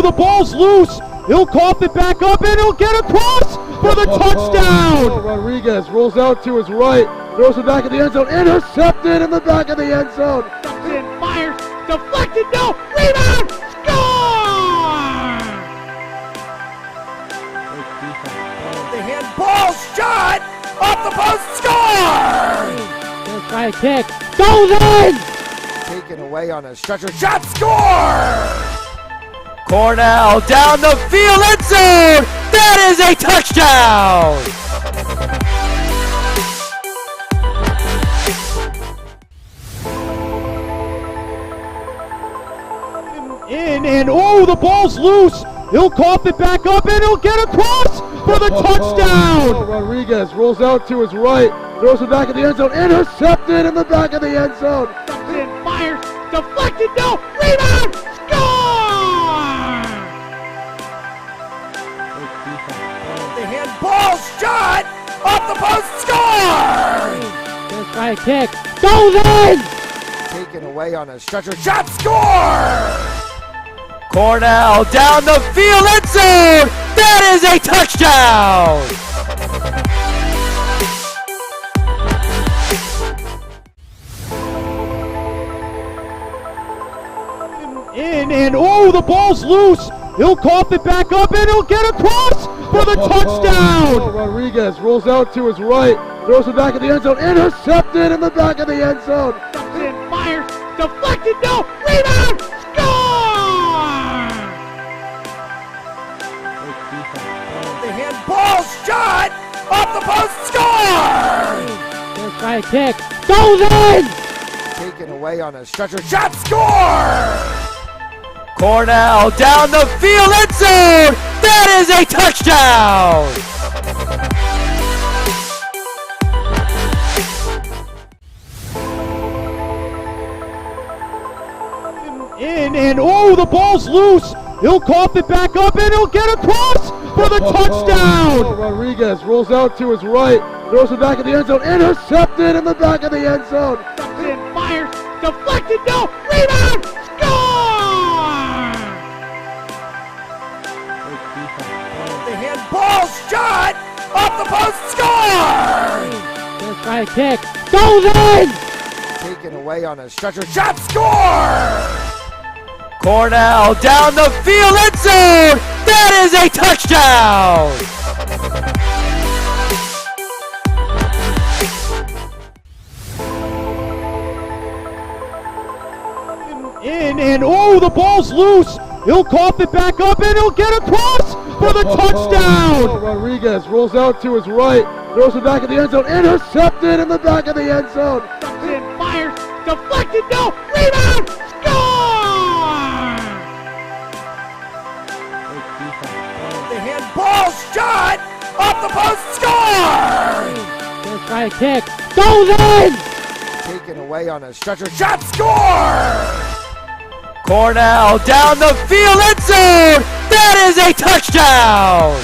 Speaker 4: The ball's loose. He'll cough it back up, and he'll get across for the touchdown.
Speaker 2: Rodriguez rolls out to his right, throws it back in the end zone, intercepted in the back of the end zone.
Speaker 4: And fires, deflected, no, rebound, score!
Speaker 3: The handball shot off the post, score!
Speaker 4: First try kick, goes in!
Speaker 3: Taken away on a stretcher, shot, score! Cornell down the field, end zone! That is a touchdown!
Speaker 4: The ball's loose. He'll cough it back up, and he'll get across for the touchdown.
Speaker 2: Rodriguez rolls out to his right, throws it back in the end zone, intercepted in the back of the end zone.
Speaker 4: And fires, deflected, no, rebound, score!
Speaker 3: The handball shot off the post, score!
Speaker 4: First try kick, goes in!
Speaker 3: Taken away on a stretcher, shot, score! Cornell down the field, end zone! That is a touchdown!
Speaker 4: The ball's loose. He'll cough it back up, and he'll get across for the touchdown.
Speaker 2: Rodriguez rolls out to his right, throws it back in the end zone, intercepted in the back of the end zone.
Speaker 4: And fires, deflected, no, rebound, score!
Speaker 3: The handball shot off the post, score!
Speaker 4: First try kick, goes in!
Speaker 3: Taken away on a stretcher, shot, score! Cornell down the field, end zone! That is a touchdown!
Speaker 4: The ball's loose. He'll cough it back up, and he'll get across for the touchdown.
Speaker 2: Rodriguez rolls out to his right, throws it back in the end zone, intercepted in the back of the end zone.
Speaker 4: And fires, deflected, no, rebound, score!
Speaker 3: The handball shot off the post, score!
Speaker 4: Gonna try a kick. Goes in!
Speaker 3: Taken away on a stretcher, shot, score! Cornell down the field, end zone! That is a touchdown!
Speaker 4: In and oh, the ball's loose. He'll cough it back up and he'll get across for the touchdown.
Speaker 2: Rodriguez rolls out to his right, throws it back in the end zone, intercepted in the back of the end zone.
Speaker 4: And fires, deflected, no, rebound, score!
Speaker 3: The handball shot off the post, score!
Speaker 4: Gonna try a kick, goes in!
Speaker 3: Taken away on a stretcher, shot, score! Cornell down the field, end zone! That is a touchdown!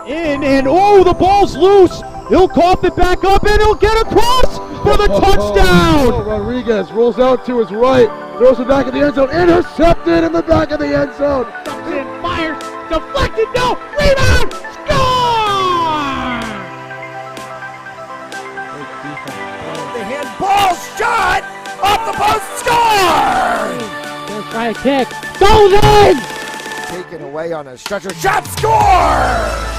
Speaker 4: In and oh, the ball's loose. He'll cough it back up and he'll get across for the touchdown.
Speaker 2: Rodriguez rolls out to his right, throws it back in the end zone, intercepted in the back of the end zone.
Speaker 4: And fires, deflected, no, rebound, score!
Speaker 3: The handball shot off the post, score!
Speaker 4: Gonna try a kick, goes in!
Speaker 3: Taken away on a stretcher, shot, score!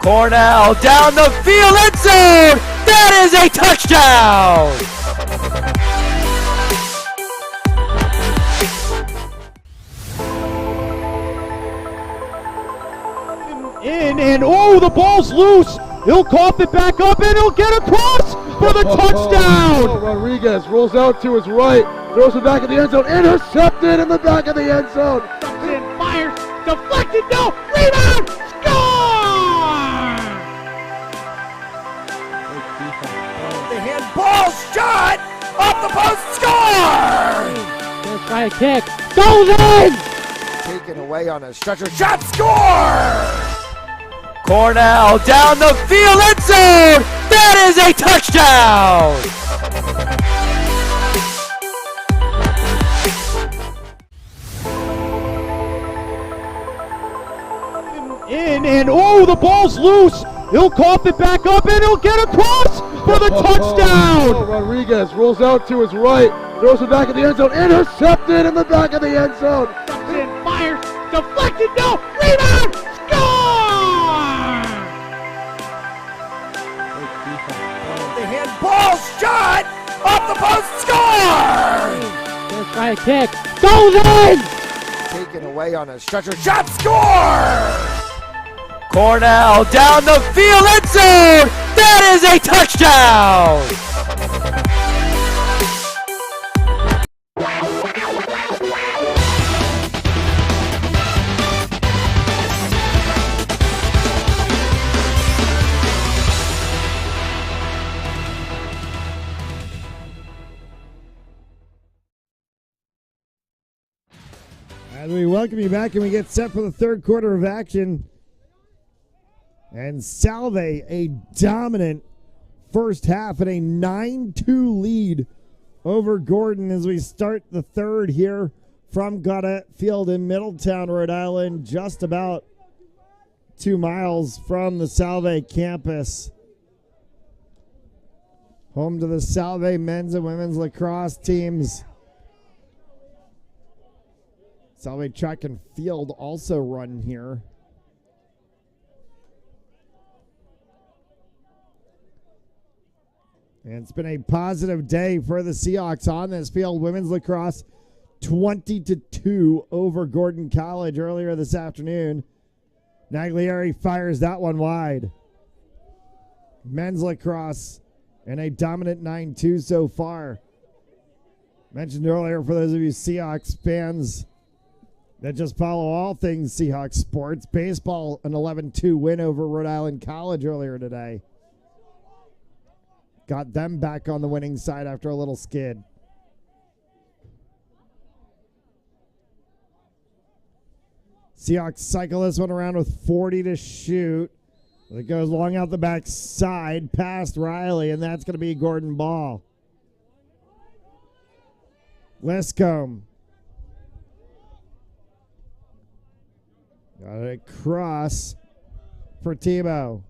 Speaker 3: Cornell down the field, end zone! That is a touchdown!
Speaker 4: In and oh, the ball's loose. He'll cough it back up and he'll get across for the touchdown.
Speaker 2: Rodriguez rolls out to his right, throws it back in the end zone, intercepted in the back of the end zone.
Speaker 4: And fires, deflected, no, rebound, score!
Speaker 3: The handball shot off the post, score!
Speaker 4: Gonna try a kick, goes in!
Speaker 3: Taken away on a stretcher, shot, score! Cornell down the field, end zone! That is a touchdown!
Speaker 4: In and oh, the ball's loose. He'll cough it back up and he'll get across for the touchdown.
Speaker 2: Rodriguez rolls out to his right, throws it back in the end zone, intercepted in the back of the end zone.
Speaker 4: And fires, deflected, no, rebound, score!
Speaker 3: The handball shot off the post, score!
Speaker 4: Gonna try a kick, goes in!
Speaker 3: Taken away on a stretcher, shot, score! Cornell down the field, end zone! That is a touchdown!
Speaker 1: As we welcome you back and we get set for the third quarter of action. And Salve, a dominant first half and a 9-2 lead over Gordon as we start the third here from Gaudet Field in Middletown, Rhode Island, just about 2 miles from the Salve campus. Home to the Salve men's and women's lacrosse teams. Salve track and field also run here. And it's been a positive day for the Seahawks on this field. Women's lacrosse 20-2 over Gordon College earlier this afternoon. Naglieri fires that one wide. Men's lacrosse and a dominant 9-2 so far. Mentioned earlier, for those of you Seahawks fans that just follow all things Seahawks sports, baseball an 11-2 win over Rhode Island College earlier today. Got them back on the winning side after a little skid. Seahawks cycle this one around with 40 to shoot. It goes long out the back side past Riley, and that's going to be Gordon ball. Liscombe. Got it across for Tebow.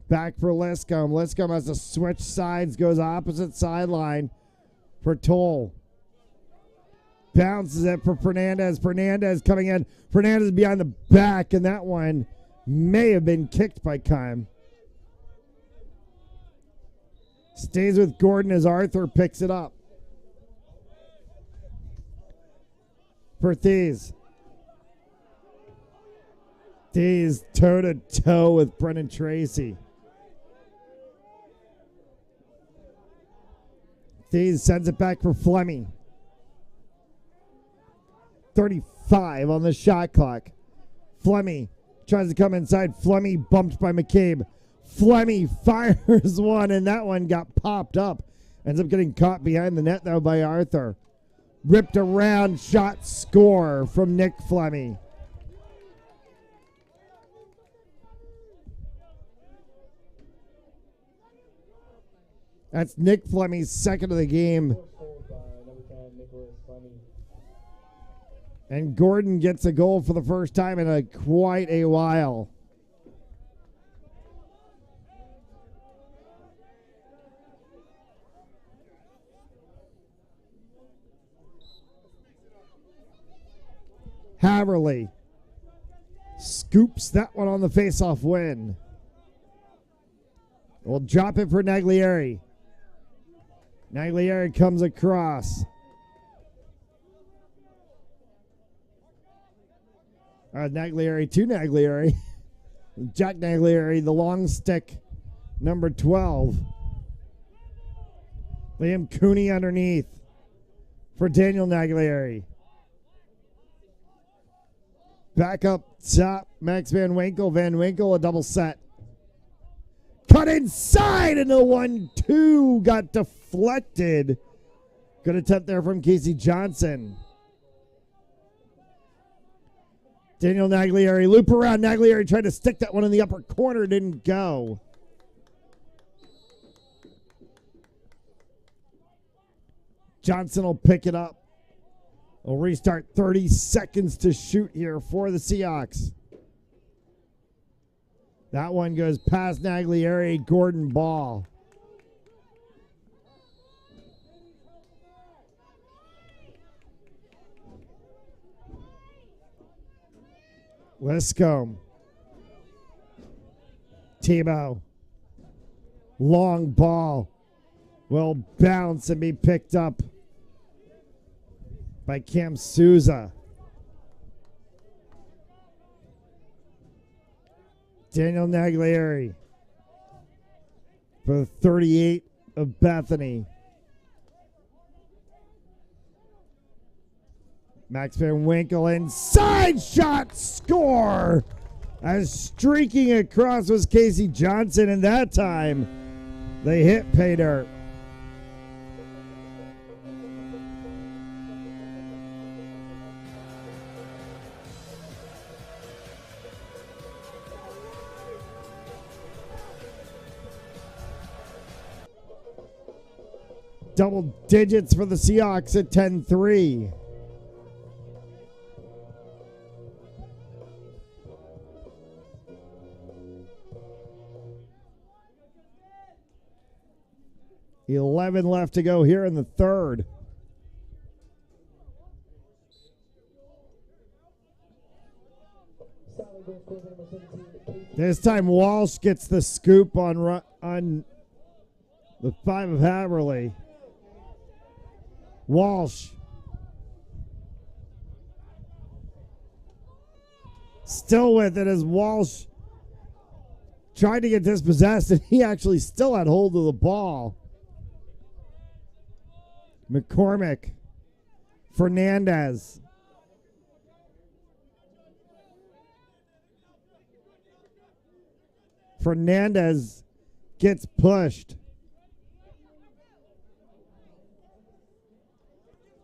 Speaker 1: Back for Liscombe. Liscombe has to switch sides, goes opposite sideline for Toll. Bounces it for Fernandez. Fernandez coming in. Fernandez behind the back, and that one may have been kicked by Kime. Stays with Gordon as Arthur picks it up. For Thies. Thies toe-to-toe with Brennan Tracy. Thies sends it back for Fleming. 35 on the shot clock. Fleming tries to come inside. Fleming bumped by McCabe. Fleming fires one, and that one got popped up. Ends up getting caught behind the net, though, by Arthur. Ripped around, shot, score from Nick Fleming. That's Nick Fleming's second of the game. And Gordon gets a goal for the first time in quite a while. Haverly scoops that one on the face-off win. We'll drop it for Naglieri. Naglieri comes across. Naglieri to Naglieri. Jack Naglieri, the long stick, number 12. Liam Cooney underneath for Daniel Naglieri. Back up top, Max Van Winkle. Van Winkle, a double set. Cut inside, and the 1-2 got deflected. Good attempt there from Casey Johnson. Daniel Naglieri, loop around. Naglieri tried to stick that one in the upper corner, didn't go. Johnson will pick it up. We'll restart. 30 seconds to shoot here for the Seahawks. That one goes past Naglieri. Gordon ball. Liscombe. Tebow. Long ball will bounce and be picked up by Cam Souza. Daniel Naglieri for the 38 of Bethany. Max Van Winkle inside shot, score! As streaking across was Casey Johnson, and that time they hit pay dirt. Double digits for the Seahawks at 10-3. $11 left to go here in the third. This time Walsh gets the scoop on the 5 of Haverly. Walsh. Still with it as Walsh tried to get dispossessed, and he actually still had hold of the ball. McCormick. Fernandez. Fernandez gets pushed.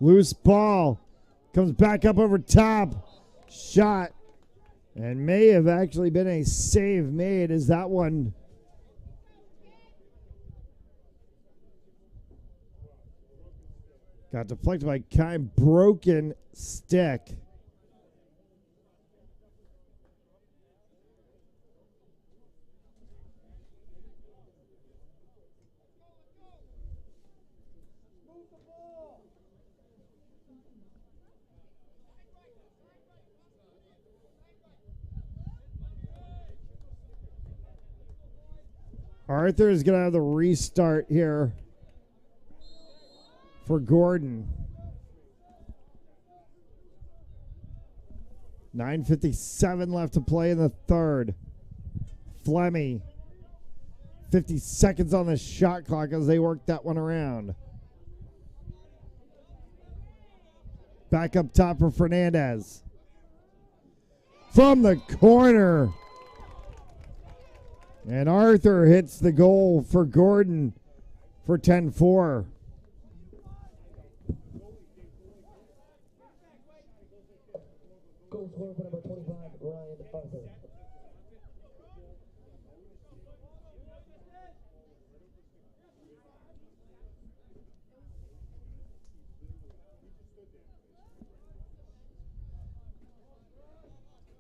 Speaker 1: Loose ball. Comes back up over top. Shot. And may have actually been a save made as that one got deflected by Kime. Broken stick. Arthur is going to have the restart here for Gordon. 9:57 left to play in the third. Flemmy. 50 seconds on the shot clock as they work that one around. Back up top for Fernandez. From the corner. And Arthur hits the goal for Gordon for 10-4.
Speaker 5: Goal scorer for number 25, Ryan Arthur.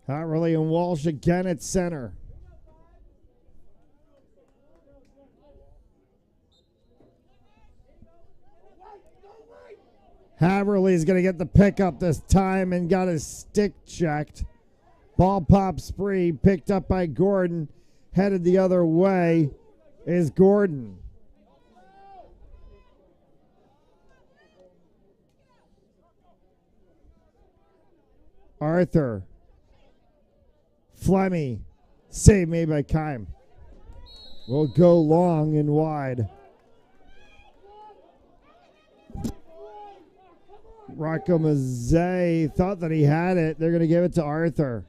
Speaker 1: Haverly and Walsh again at center. Haverly's going to get the pickup this time and got his stick checked. Ball pop spree picked up by Gordon. Headed the other way is Gordon. Arthur. Flemmy. Save made by Kime. Will go long and wide. Rocco Mazzei thought that he had it. They're going to give it to Arthur.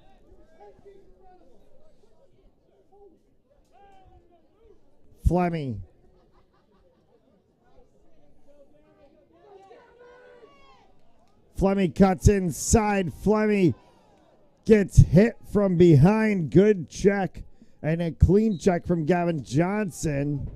Speaker 1: Flemmy. Flemmy cuts inside. Flemmy gets hit from behind. Good check. And a clean check from Gavin Johnson.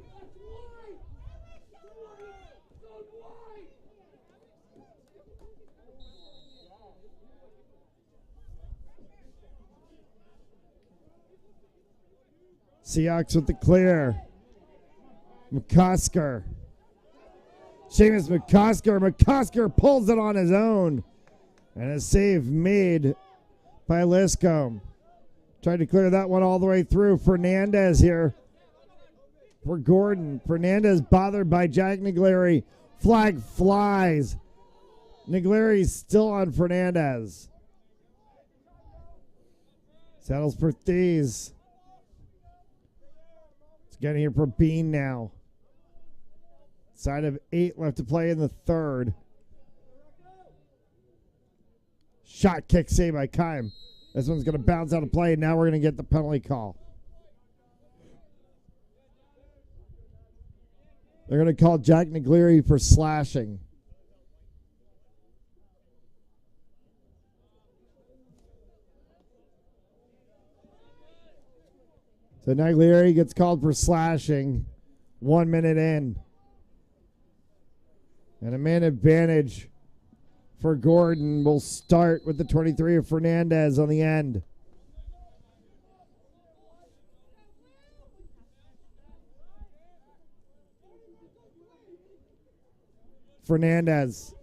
Speaker 1: Seahawks with the clear. McCosker. Seamus McCosker. McCosker pulls it on his own. And a save made by Liscombe. Tried to clear that one all the way through. Fernandez here for Gordon. Fernandez bothered by Jack Niglieri. Flag flies. Niglieri's still on Fernandez. Settles for Thies. Getting here for Bean now. Side of 8 left to play in the third. Shot kick saved by Kime. This one's going to bounce out of play. Now we're going to get the penalty call. They're going to call Jack Niglieri for slashing. So Niglieri gets called for slashing 1 minute in. And a man advantage for Gordon will start with the 23 of Fernandez on the end. Fernandez.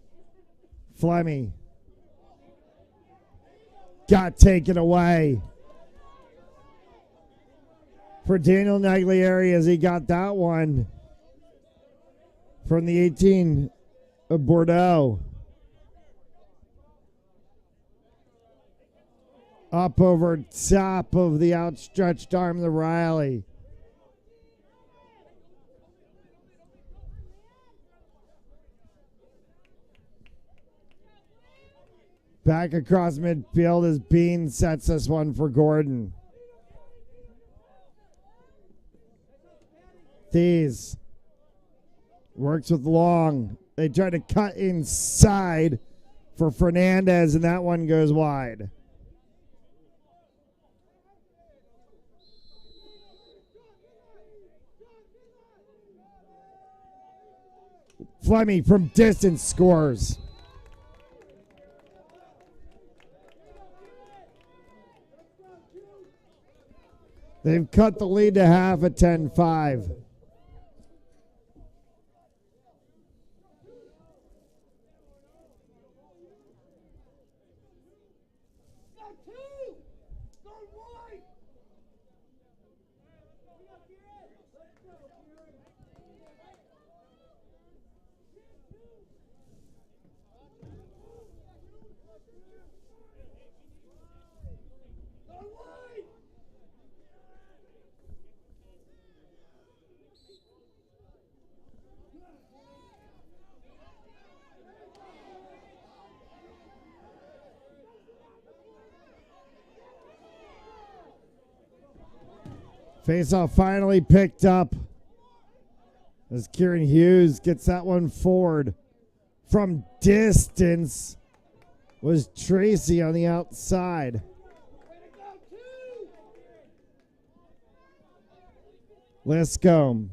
Speaker 1: Flemmy. Got taken away for Daniel Niglieri as he got that one from the 18 of Bordeaux. Up over top of the outstretched arm of Riley. Back across midfield as Bean sets this one for Gordon. Thies works with Long. They try to cut inside for Fernandez, and that one goes wide. Fleming from distance scores. They've cut the lead to half at 10-5. Face-off finally picked up as Kieran Hughes gets that one forward. From distance was Tracy on the outside. Liscombe.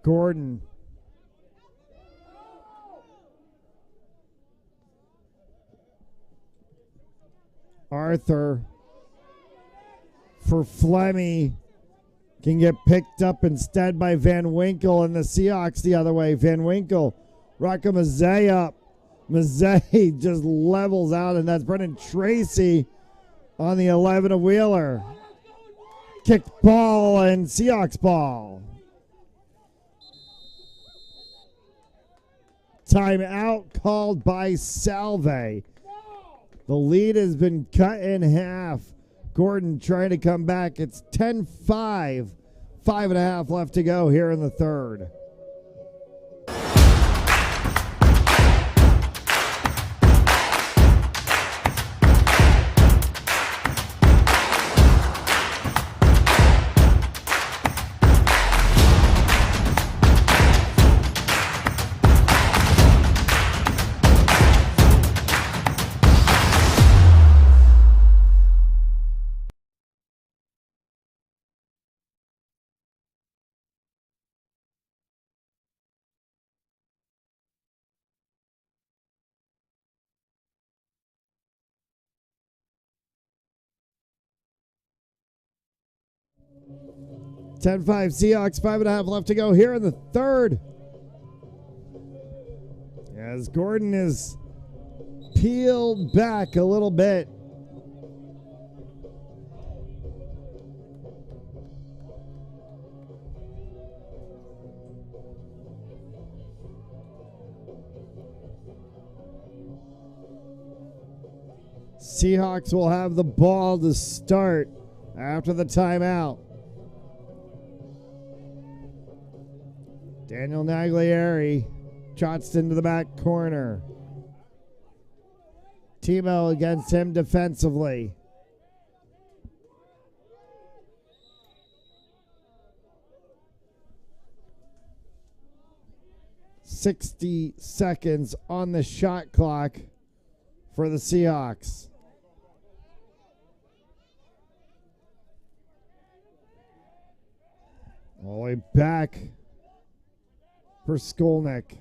Speaker 1: Gordon. Arthur for Flemmy can get picked up instead by Van Winkle, and the Seahawks the other way. Van Winkle, Rocco Mazzei up. Mazzei just levels out, and that's Brendan Tracy on the 11 of Wheeler. Kicked ball and Seahawks ball. Timeout called by Salve. The lead has been cut in half. Gordon trying to come back. It's 10-5. 5.5 left to go here in the third. Ten 5 Seahawks, 5.5 left to go here in the third. As Gordon is peeled back a little bit. Seahawks will have the ball to start after the timeout. Daniel Naglieri trots into the back corner. Timo against him defensively. "60 seconds on the shot clock for the Seahawks. All the way back for Skolnick.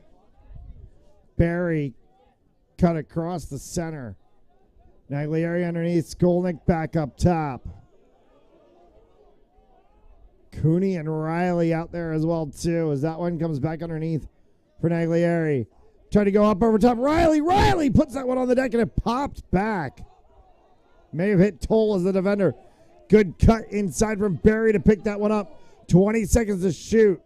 Speaker 1: Barry cut across the center. Naglieri underneath, Skolnick back up top. Cooney and Riley out there as well too, as that one comes back underneath for Naglieri. Trying to go up over top. Riley puts that one on the deck and it popped back. May have hit Toll as the defender. Good cut inside from Barry to pick that one up. 20 seconds to shoot.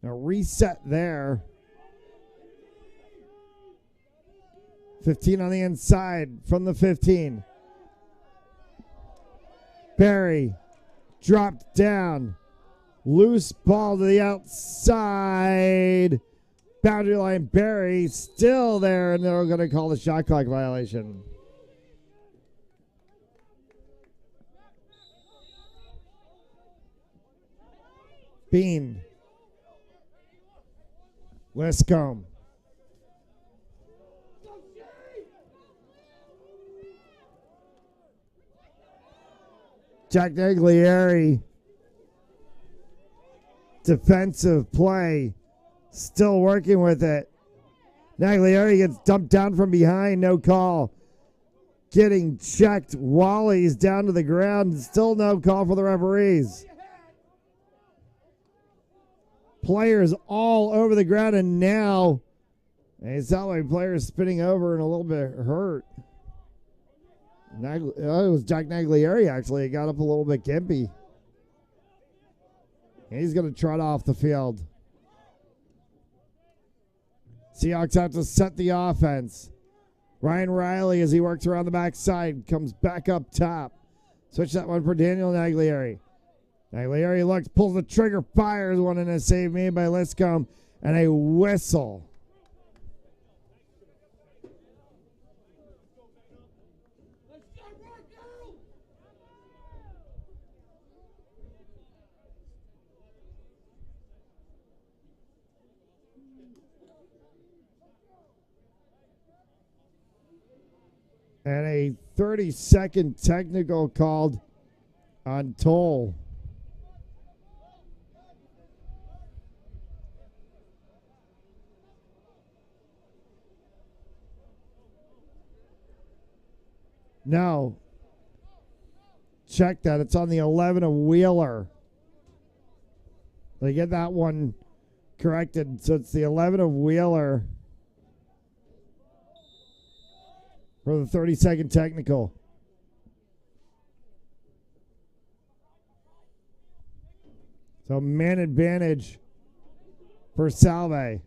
Speaker 1: A reset there. 15 on the inside from the 15. Barry dropped down. Loose ball to the outside. Boundary line. Barry still there, and they're going to call the shot clock violation. Bean. Liscombe. Jack Naglieri. Defensive play. Still working with it. Naglieri gets dumped down from behind. No call. Getting checked. Wally's down to the ground. Still no call for the referees. Players all over the ground, and now a Salve player spinning over and a little bit hurt. It was Jack Naglieri, actually. It got up a little bit gimpy. He's going to trot off the field. Seahawks have to set the offense. Ryan Riley, as he works around the backside, comes back up top. Switch that one for Daniel Naglieri. Naglieri looks, pulls the trigger, fires one, and a save made by Liscombe, and a whistle. And a 30-second technical called on Toll. No. Check that. It's on the 11 of Wheeler. They get that one corrected. So it's the 11 of Wheeler for the 30-second technical. So man advantage for Salve.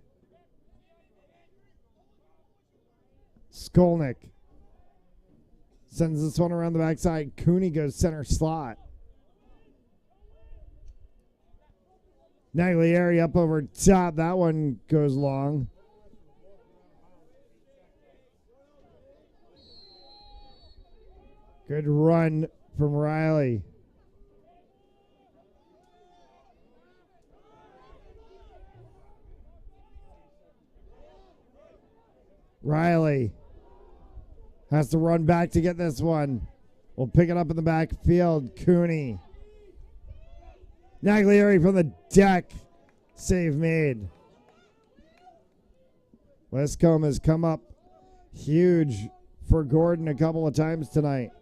Speaker 1: Skolnick sends this one around the backside. Cooney goes center slot. Naglieri up over top. That one goes long. Good run from Riley. Riley has to run back to get this one. We'll pick it up in the backfield. Cooney. Naglieri from the deck. Save made. Liscombe has come up huge for Gordon a couple of times tonight.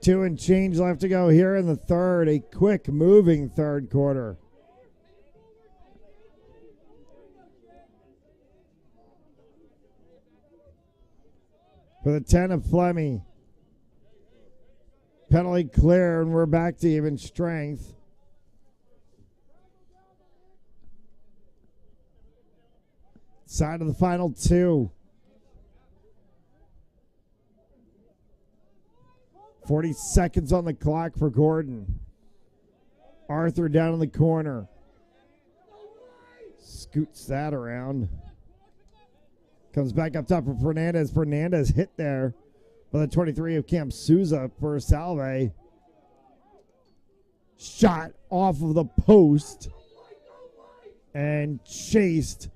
Speaker 1: 2 and change left to go here in the third. A quick moving third quarter. For the 10 of Fleming. Penalty clear, and we're back to even strength. Side of the final 2. 40 seconds on the clock for Gordon. Arthur down in the corner. Scoots that around. Comes back up top for Fernandez. Fernandez hit there by the 23 of Camp Souza for Salve. Shot off of the post and chased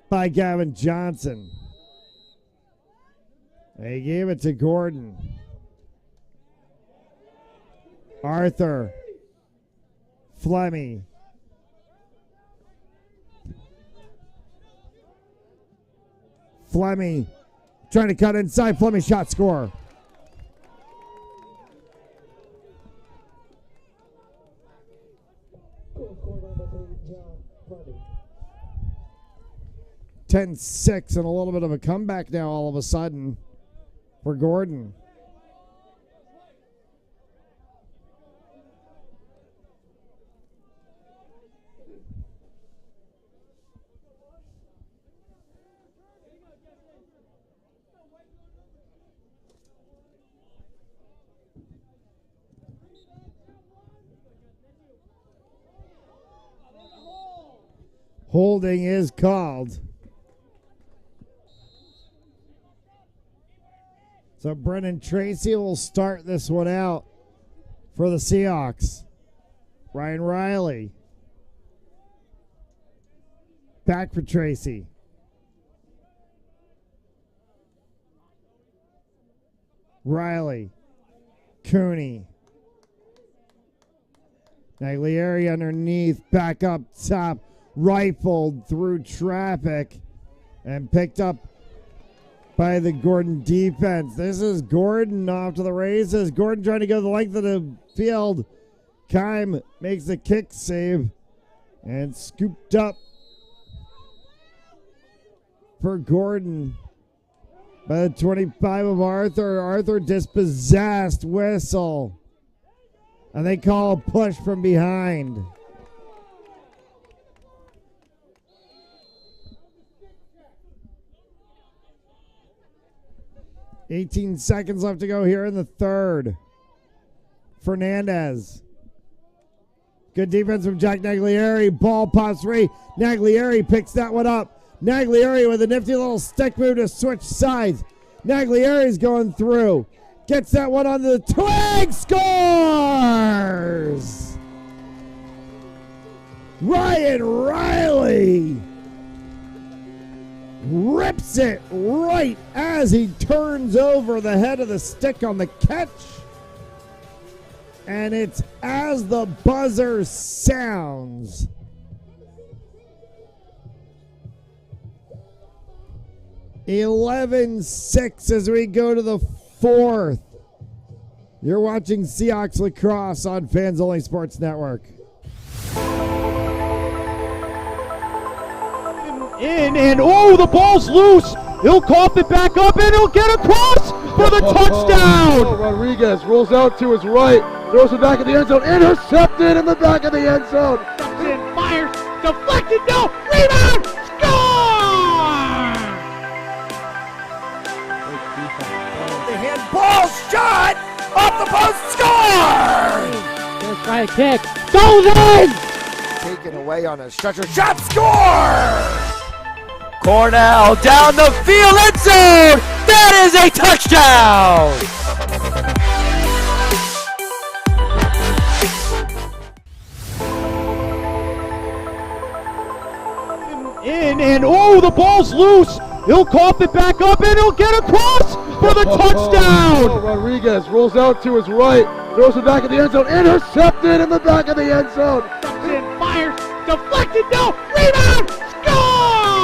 Speaker 1: by Gavin Johnson. They gave it to Gordon. Arthur. Fleming. Fleming trying to cut inside. Fleming shot, score.
Speaker 5: Score number 3, John Fleming.
Speaker 1: 10-6 and a little bit of a comeback now all of a sudden for Gordon. Holding is called. So Brennan Tracy will start this one out for the Seahawks. Ryan Riley. Back for Tracy. Riley. Cooney. Naglieri underneath, back up top, rifled through traffic and picked up by the Gordon defense. This is Gordon off to the races. Gordon trying to go the length of the field. Kime makes the kick save and scooped up for Gordon by the 25 of Arthur. Arthur dispossessed, whistle. And they call a push from behind. $18 seconds left to go here in the third. Fernandez. Good defense from Jack Naglieri. Ball pops free. Naglieri picks that one up. Naglieri with a nifty little stick move to switch sides. Naglieri's going through. Gets that one on the twig. Scores! Ryan Riley rips it right as he turns over the head of the stick on the catch. And it's as the buzzer sounds. (11-6) as we go to the fourth. You're watching Seahawks Lacrosse on Fans Only Sports Network.
Speaker 4: And oh, the ball's loose. He'll cough it back up and he'll get across for the touchdown.
Speaker 2: Rodriguez rolls out to his right, throws it back in the end zone, intercepted in the back of the end zone.
Speaker 4: Fires, deflected, no, rebound, score!
Speaker 3: The handball shot off the post, score!
Speaker 4: Gonna try a kick, goes in!
Speaker 3: Taken away on a stretcher, shot, score! Cornell down the field, end zone! That is a touchdown!
Speaker 4: And oh, the ball's loose. He'll cough it back up and he'll get across for the touchdown.
Speaker 2: Rodriguez rolls out to his right, throws it back in the end zone, intercepted in the back of the end zone.
Speaker 4: Fires, deflected, no, rebound, score!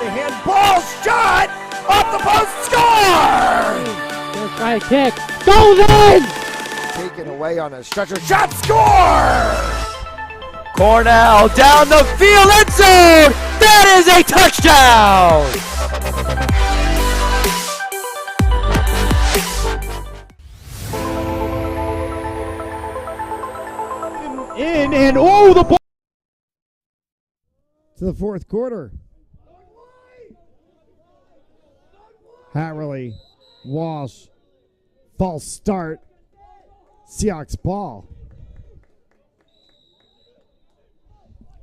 Speaker 3: The handball shot off the post, score!
Speaker 4: Gonna try a kick, goes in!
Speaker 3: Taken away on a stretcher, shot, score! Cornell down the field, end zone! That is a touchdown!
Speaker 4: And oh, the ball.
Speaker 1: To the fourth quarter. Hatterley, Walsh, false start. Seahawks ball.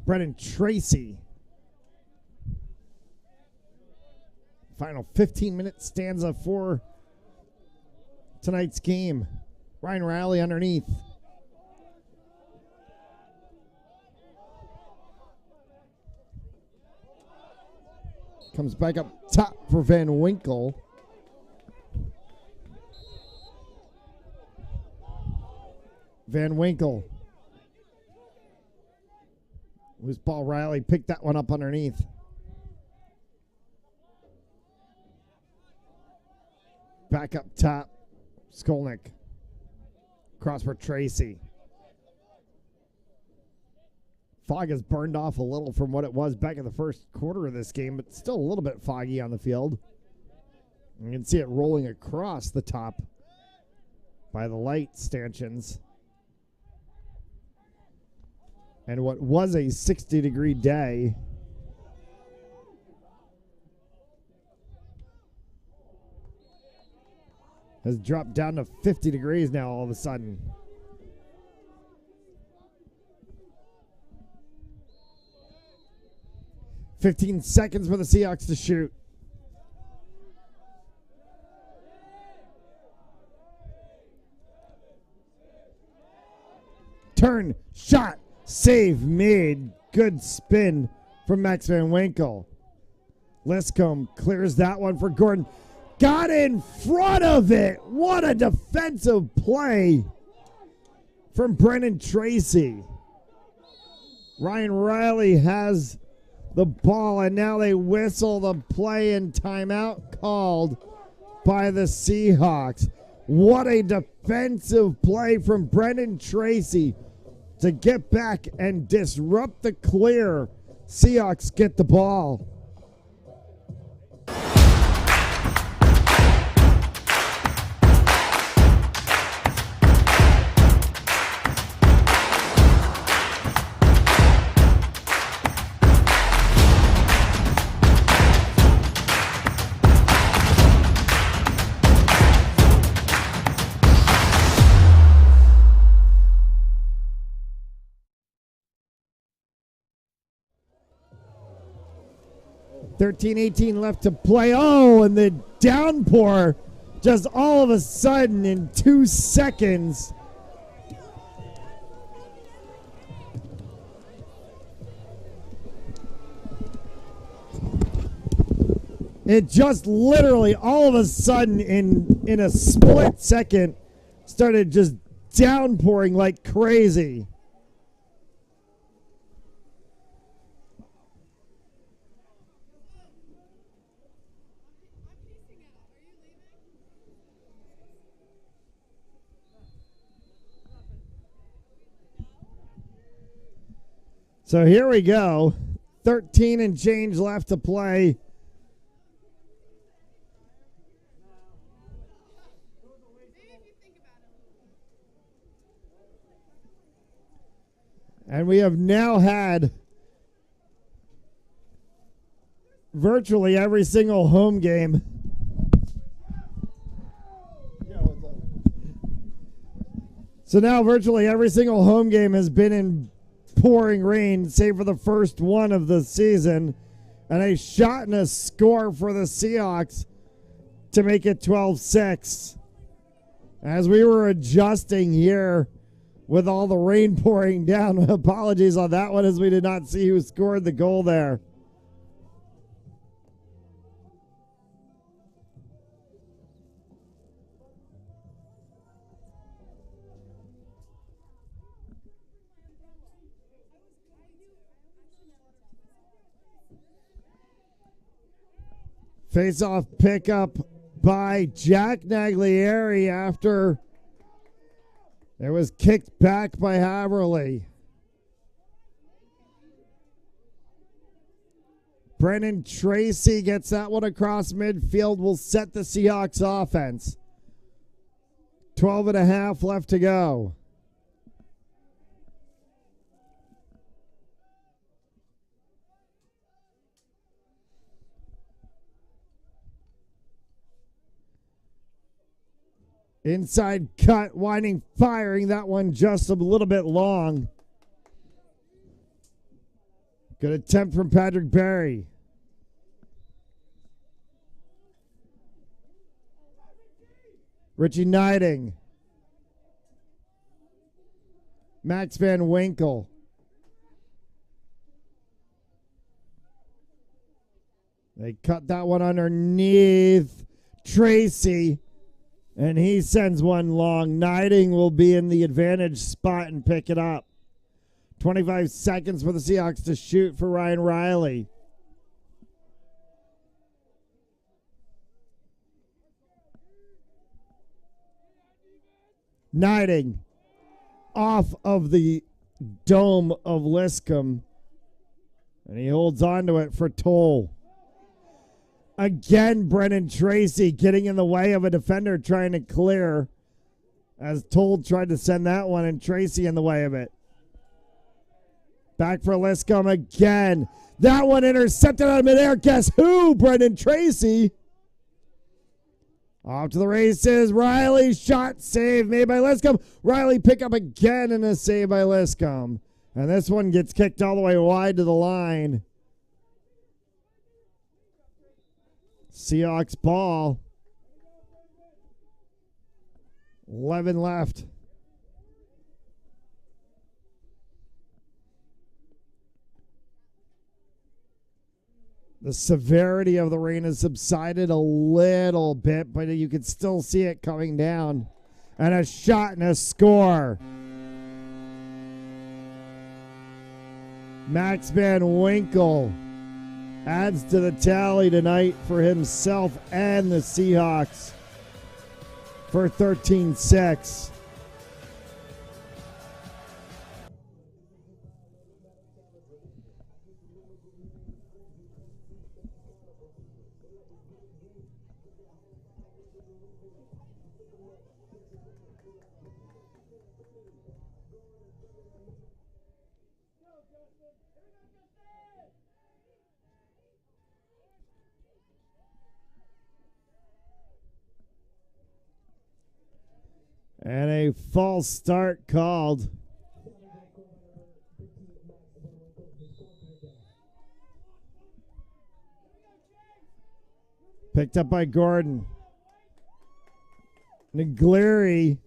Speaker 1: Brennan Tracy. Final 15-minute stanza for tonight's game. Ryan Riley underneath. Comes back up top for Van Winkle. Van Winkle. Loose ball, Riley picked that one up underneath. Back up top, Skolnick. Cross for Tracy. Fog has burned off a little from what it was back in the first quarter of this game, but still a little bit foggy on the field. You can see it rolling across the top by the light stanchions. And what was a 60-degree day has dropped down to 50 degrees now all of a sudden. $15 seconds for the Seahawks to shoot. Turn, shot, save made. Good spin from Max Van Winkle. Liscombe clears that one for Gordon. Got in front of it. What a defensive play from Brennan Tracy. Ryan Riley has the ball, and now they whistle the play and timeout called by the Seahawks. What a defensive play from Brennan Tracy to get back and disrupt the clear. Seahawks get the ball. $13-18 left to play. Oh, and the downpour just all of a sudden in 2 seconds. It just literally all of a sudden in a split second started just downpouring like crazy. So here we go. 13 and change left to play. And we have now had virtually every single home game. So now virtually every single home game has been in pouring rain, save for the first one of the season, and a shot and a score for the Seahawks to make it 12-6. As we were adjusting here with all the rain pouring down, apologies on that one as we did not see who scored the goal there. Face-off pickup by Jack Naglieri after it was kicked back by Haverly. Brennan Tracy gets that one across midfield, will set the Seahawks offense. 12.5 left to go. Inside cut, winding, firing. That one just a little bit long. Good attempt from Patrick Berry. Richie Niding. Max Van Winkle. They cut that one underneath Tracy. And he sends one long. Niding will be in the advantage spot and pick it up. 25 seconds for the Seahawks to shoot for Ryan Riley. Niding off of the dome of Liscombe. And he holds on to it for Toll. Again, Brennan Tracy getting in the way of a defender trying to clear. As Toll tried to send that one, and Tracy in the way of it. Back for Liscombe again. That one intercepted out of midair. Guess who? Brennan Tracy. Off to the races. Riley shot, save made by Liscombe. Riley pick up again and a save by Liscombe. And this one gets kicked all the way wide to the line. Seahawks ball. 11 left. The severity of the rain has subsided a little bit, but you can still see it coming down. And a shot and a score. Max Van Winkle adds to the tally tonight for himself and the Seahawks for 13-6. And a false start called. Picked up by Gordon. Naglieri.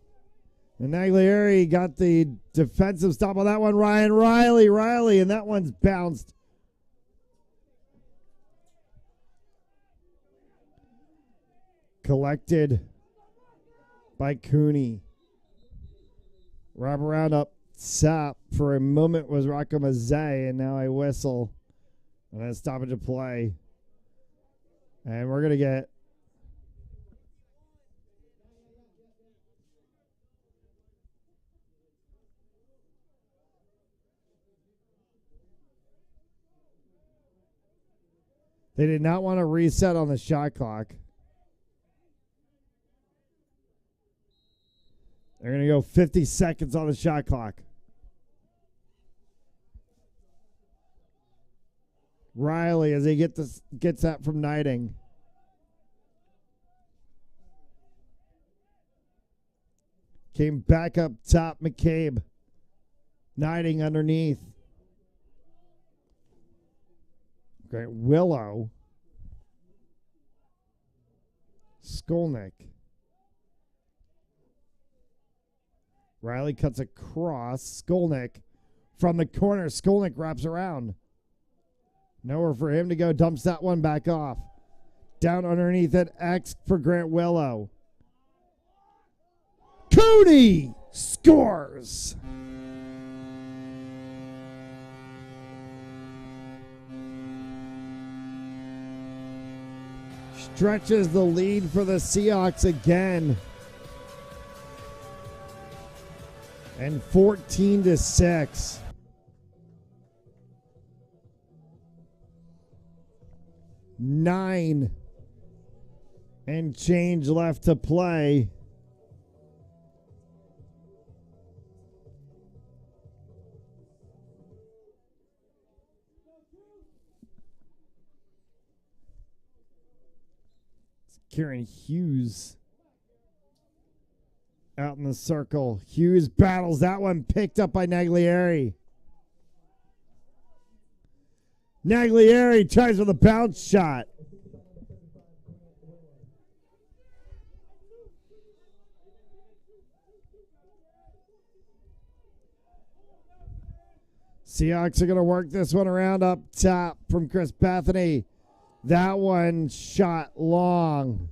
Speaker 1: And Naglieri got the defensive stop on that one. Ryan Riley, and that one's bounced. Collected by Cooney. Wrap around up top for a moment was Rocco Mazzei, and now a whistle. And then stoppage of play. And we're going to get they did not want to reset on the shot clock. They're going to go 50 seconds on the shot clock. Riley as he gets that from Knighting. Came back up top, McCabe. Knighting underneath. Great. Willow. Skolnick. Riley cuts across. Skolnick from the corner. Skolnick wraps around. Nowhere for him to go. Dumps that one back off. Down underneath it. X for Grant Willow. Cooney scores. Stretches the lead for the Seahawks again. And 14-6. Nine and change left to play. It's Kieran Hughes out in the circle. Hughes battles that one, picked up by Naglieri. Naglieri tries with a bounce shot. Seahawks are going to work this one around up top from Chris Bethany. That one shot long.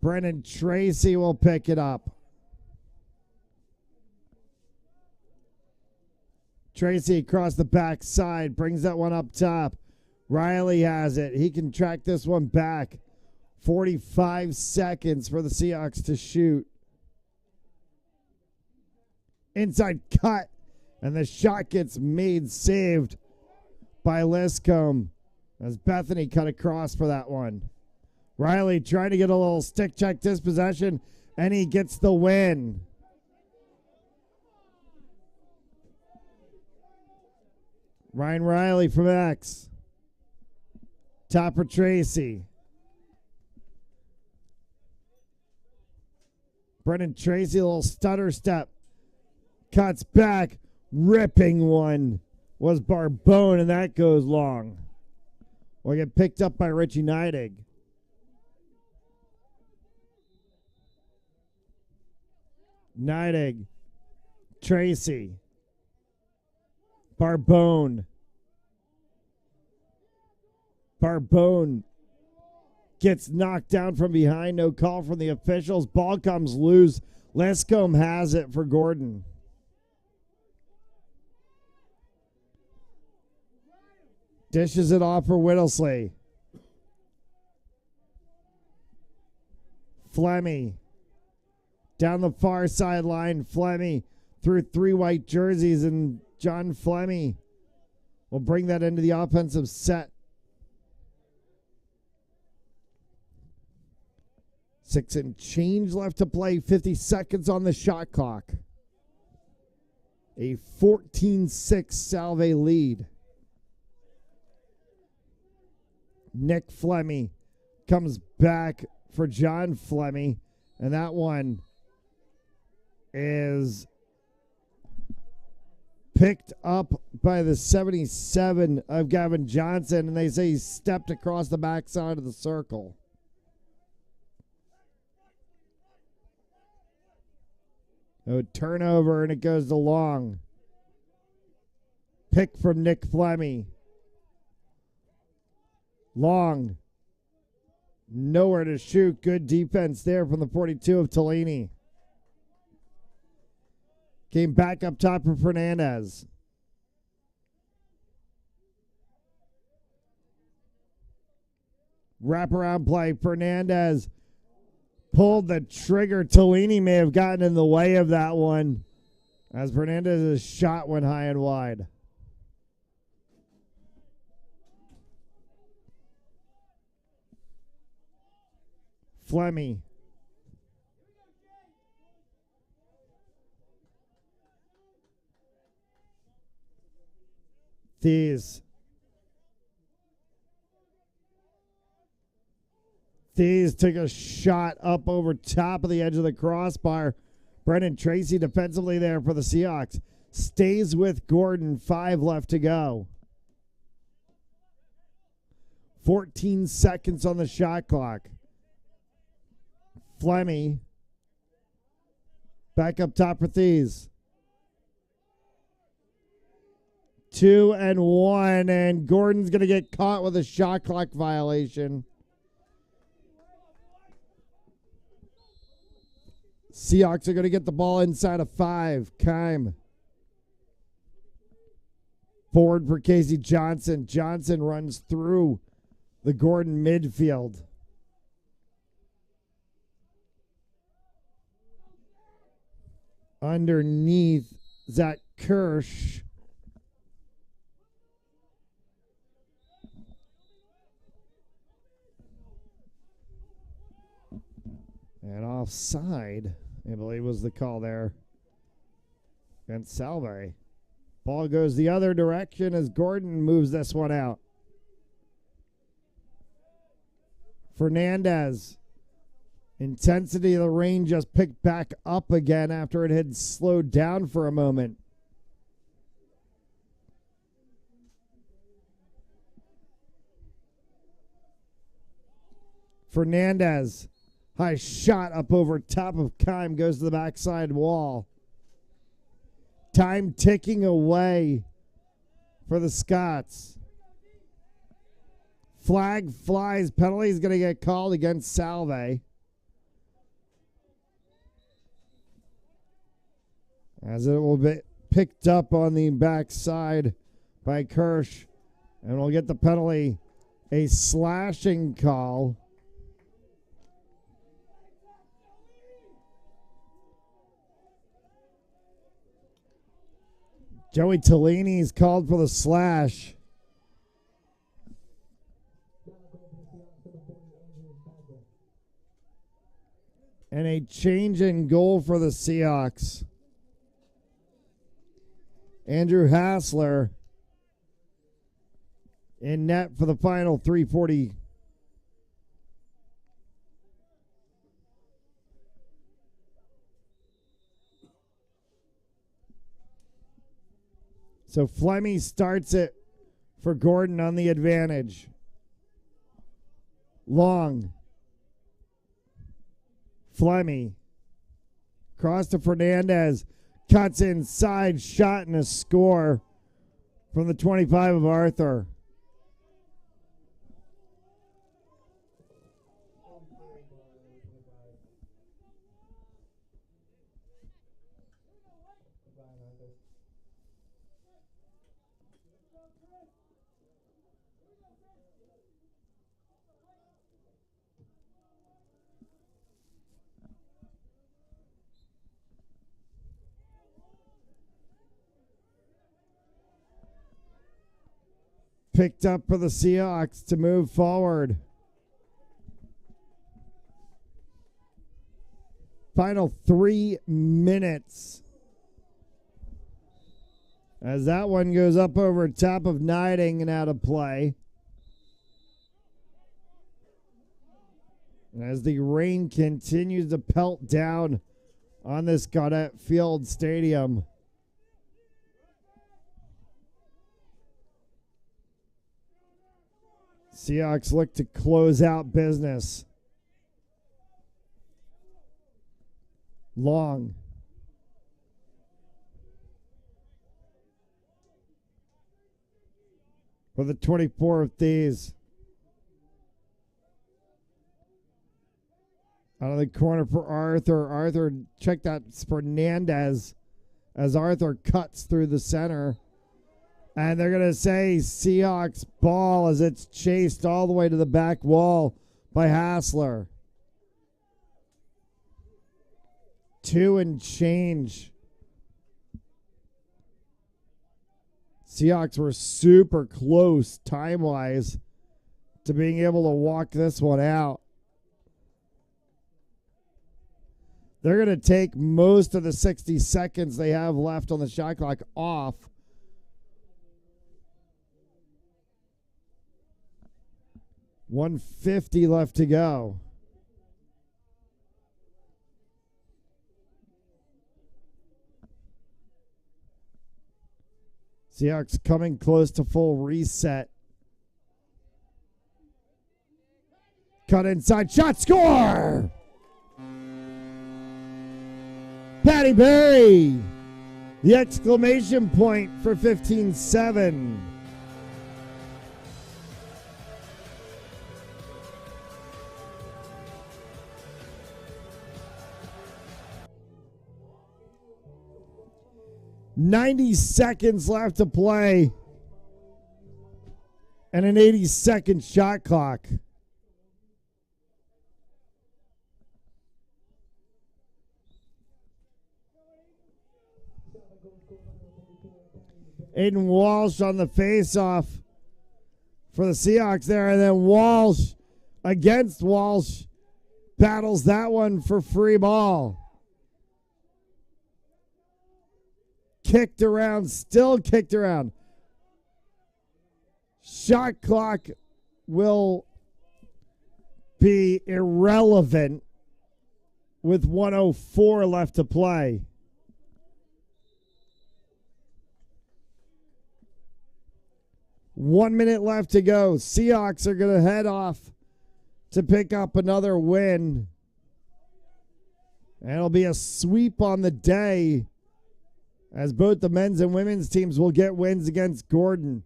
Speaker 1: Brennan Tracy will pick it up. Tracy across the backside brings that one up top. Riley has it. He can track this one back. 45 seconds for the Seahawks to shoot. Inside cut. And the shot gets made, saved by Liscombe as Bethany cut across for that one. Riley trying to get a little stick check dispossession, and he gets the win. Ryan Riley from X. Top for Tracy. Brennan Tracy, a little stutter step. Cuts back. Ripping one was Barbone, and that goes long. Will get picked up by Richie Neidig. Neidig. Tracy. Barbone. Barbone gets knocked down from behind. No call from the officials. Ball comes loose. Lescombe has it for Gordon. Dishes it off for Whittlesley. Flemmy. Down the far sideline. Flemmy through 3 white jerseys, and John Flemmy will bring that into the offensive set. 6 and change left to play. 50 seconds on the shot clock. A 14-6 Salve lead. Nick Flemmy comes back for John Flemmy, and that one is picked up by the 77 of Gavin Johnson, and they say he stepped across the backside of the circle. A turnover, and it goes to Long. Pick from Nick Flemmy. Long. Nowhere to shoot. Good defense there from the 42 of Tellini. Came back up top for Fernandez. Wraparound play. Fernandez pulled the trigger. Tellini may have gotten in the way of that one, as Fernandez's shot went high and wide. Flemmy. Thies. Thies took a shot up over top of the edge of the crossbar. Brennan Tracy defensively there for the Seahawks. Stays with Gordon. 5 left to go. 14 seconds on the shot clock. Flemmy. Back up top for Thies. 2 and 1, and Gordon's going to get caught with a shot clock violation. Seahawks are going to get the ball inside of 5. Kime. Forward for Casey Johnson. Johnson runs through the Gordon midfield. Underneath Zach Kirsch. And offside, I believe, was the call there against Salve. Ball goes the other direction as Gordon moves this one out. Fernandez. Intensity of the rain just picked back up again after it had slowed down for a moment. Fernandez. High shot up over top of Kime. Goes to the backside wall. Time ticking away for the Scots. Flag flies. Penalty is going to get called against Salve. As it will be picked up on the backside by Kirsch. And we'll get the penalty. A slashing call. Joey Tellini's called for the slash. And a change in goal for the Seahawks. Andrew Hassler in net for the final 3:40. So Flemmy starts it for Gordon on the advantage. Long. Flemmy. Cross to Fernandez. Cuts inside. Shot and a score from the 25 of Arthur. Picked up for the Seahawks to move forward. Final 3 minutes. As that one goes up over top of Niding and out of play. And as the rain continues to pelt down on this Gaudet Field Stadium. Seahawks look to close out business. Long. For the 24 of Thieves. Out of the corner for Arthur. Arthur checked out Fernandez as Arthur cuts through the center. And they're going to say Seahawks ball as it's chased all the way to the back wall by Hassler. 2 and change. Seahawks were super close time-wise to being able to walk this one out. They're going to take most of the 60 seconds they have left on the shot clock off. $150 left to go. Seahawks coming close to full reset. Cut inside, shot, score! Patty Berry, the exclamation point for 15-7. $90 seconds left to play and an 80-second shot clock. Aiden Walsh on the face-off for the Seahawks there, and then Walsh against Walsh battles that one for free ball. Kicked around, still kicked around. Shot clock will be irrelevant with 1:04 left to play. One minute left to go. Seahawks are going to head off to pick up another win. And it'll be a sweep on the day, as both the men's and women's teams will get wins against Gordon.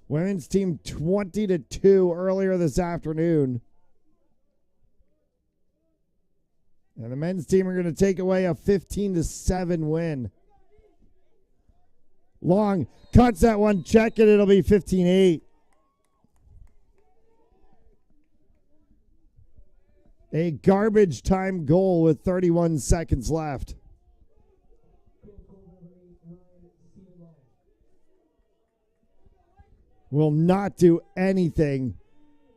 Speaker 1: Women's team 20-2 earlier this afternoon. And the men's team are going to take away a 15-7 win. Long cuts that one, check it, it'll be 15-8. A garbage time goal with 31 seconds left. Will not do anything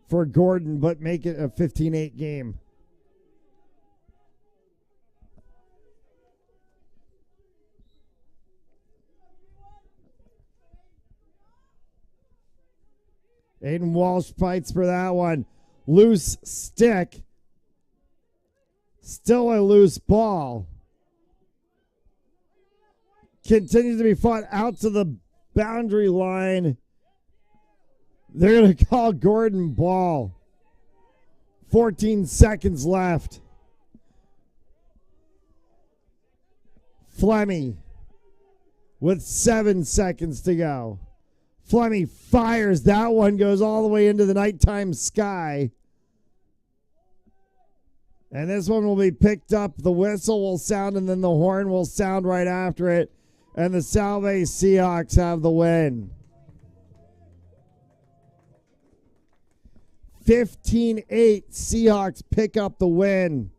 Speaker 1: for Gordon but make it a 15-8 game. Aiden Walsh fights for that one. Loose stick. Still a loose ball. Continues to be fought out to the boundary line. They're going to call Gordon ball. 14 seconds left. Flemmy with 7 seconds to go. Fleming fires. That one goes all the way into the nighttime sky. And this one will be picked up. The whistle will sound, and then the horn will sound right after it. And the Salve Seahawks have the win. 15-8. Seahawks pick up the win.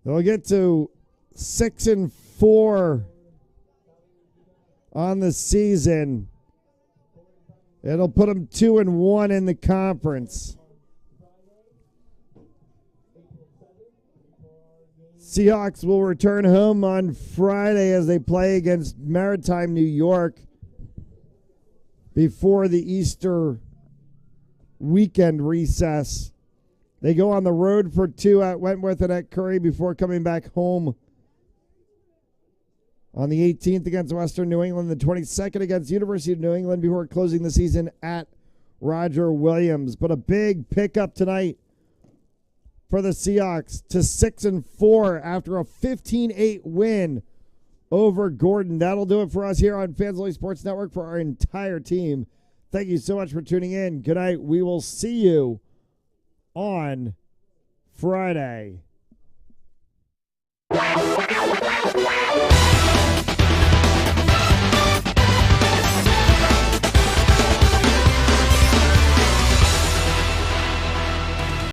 Speaker 1: They'll get to 6-4 on the season. It'll put them 2-1 in the conference. Seahawks will return home on Friday as they play against Maritime, New York before the Easter weekend recess. They go on the road for 2 at Wentworth and at Curry before coming back home on the 18th against Western New England, the 22nd against University of New England before closing the season at Roger Williams. But a big pickup tonight for the Seahawks to 6-4 after a 15-8 win over Gordon. That'll do it for us here on Fans Only Sports Network for our entire team. Thank you so much for tuning in. Good night. We will see you on Friday.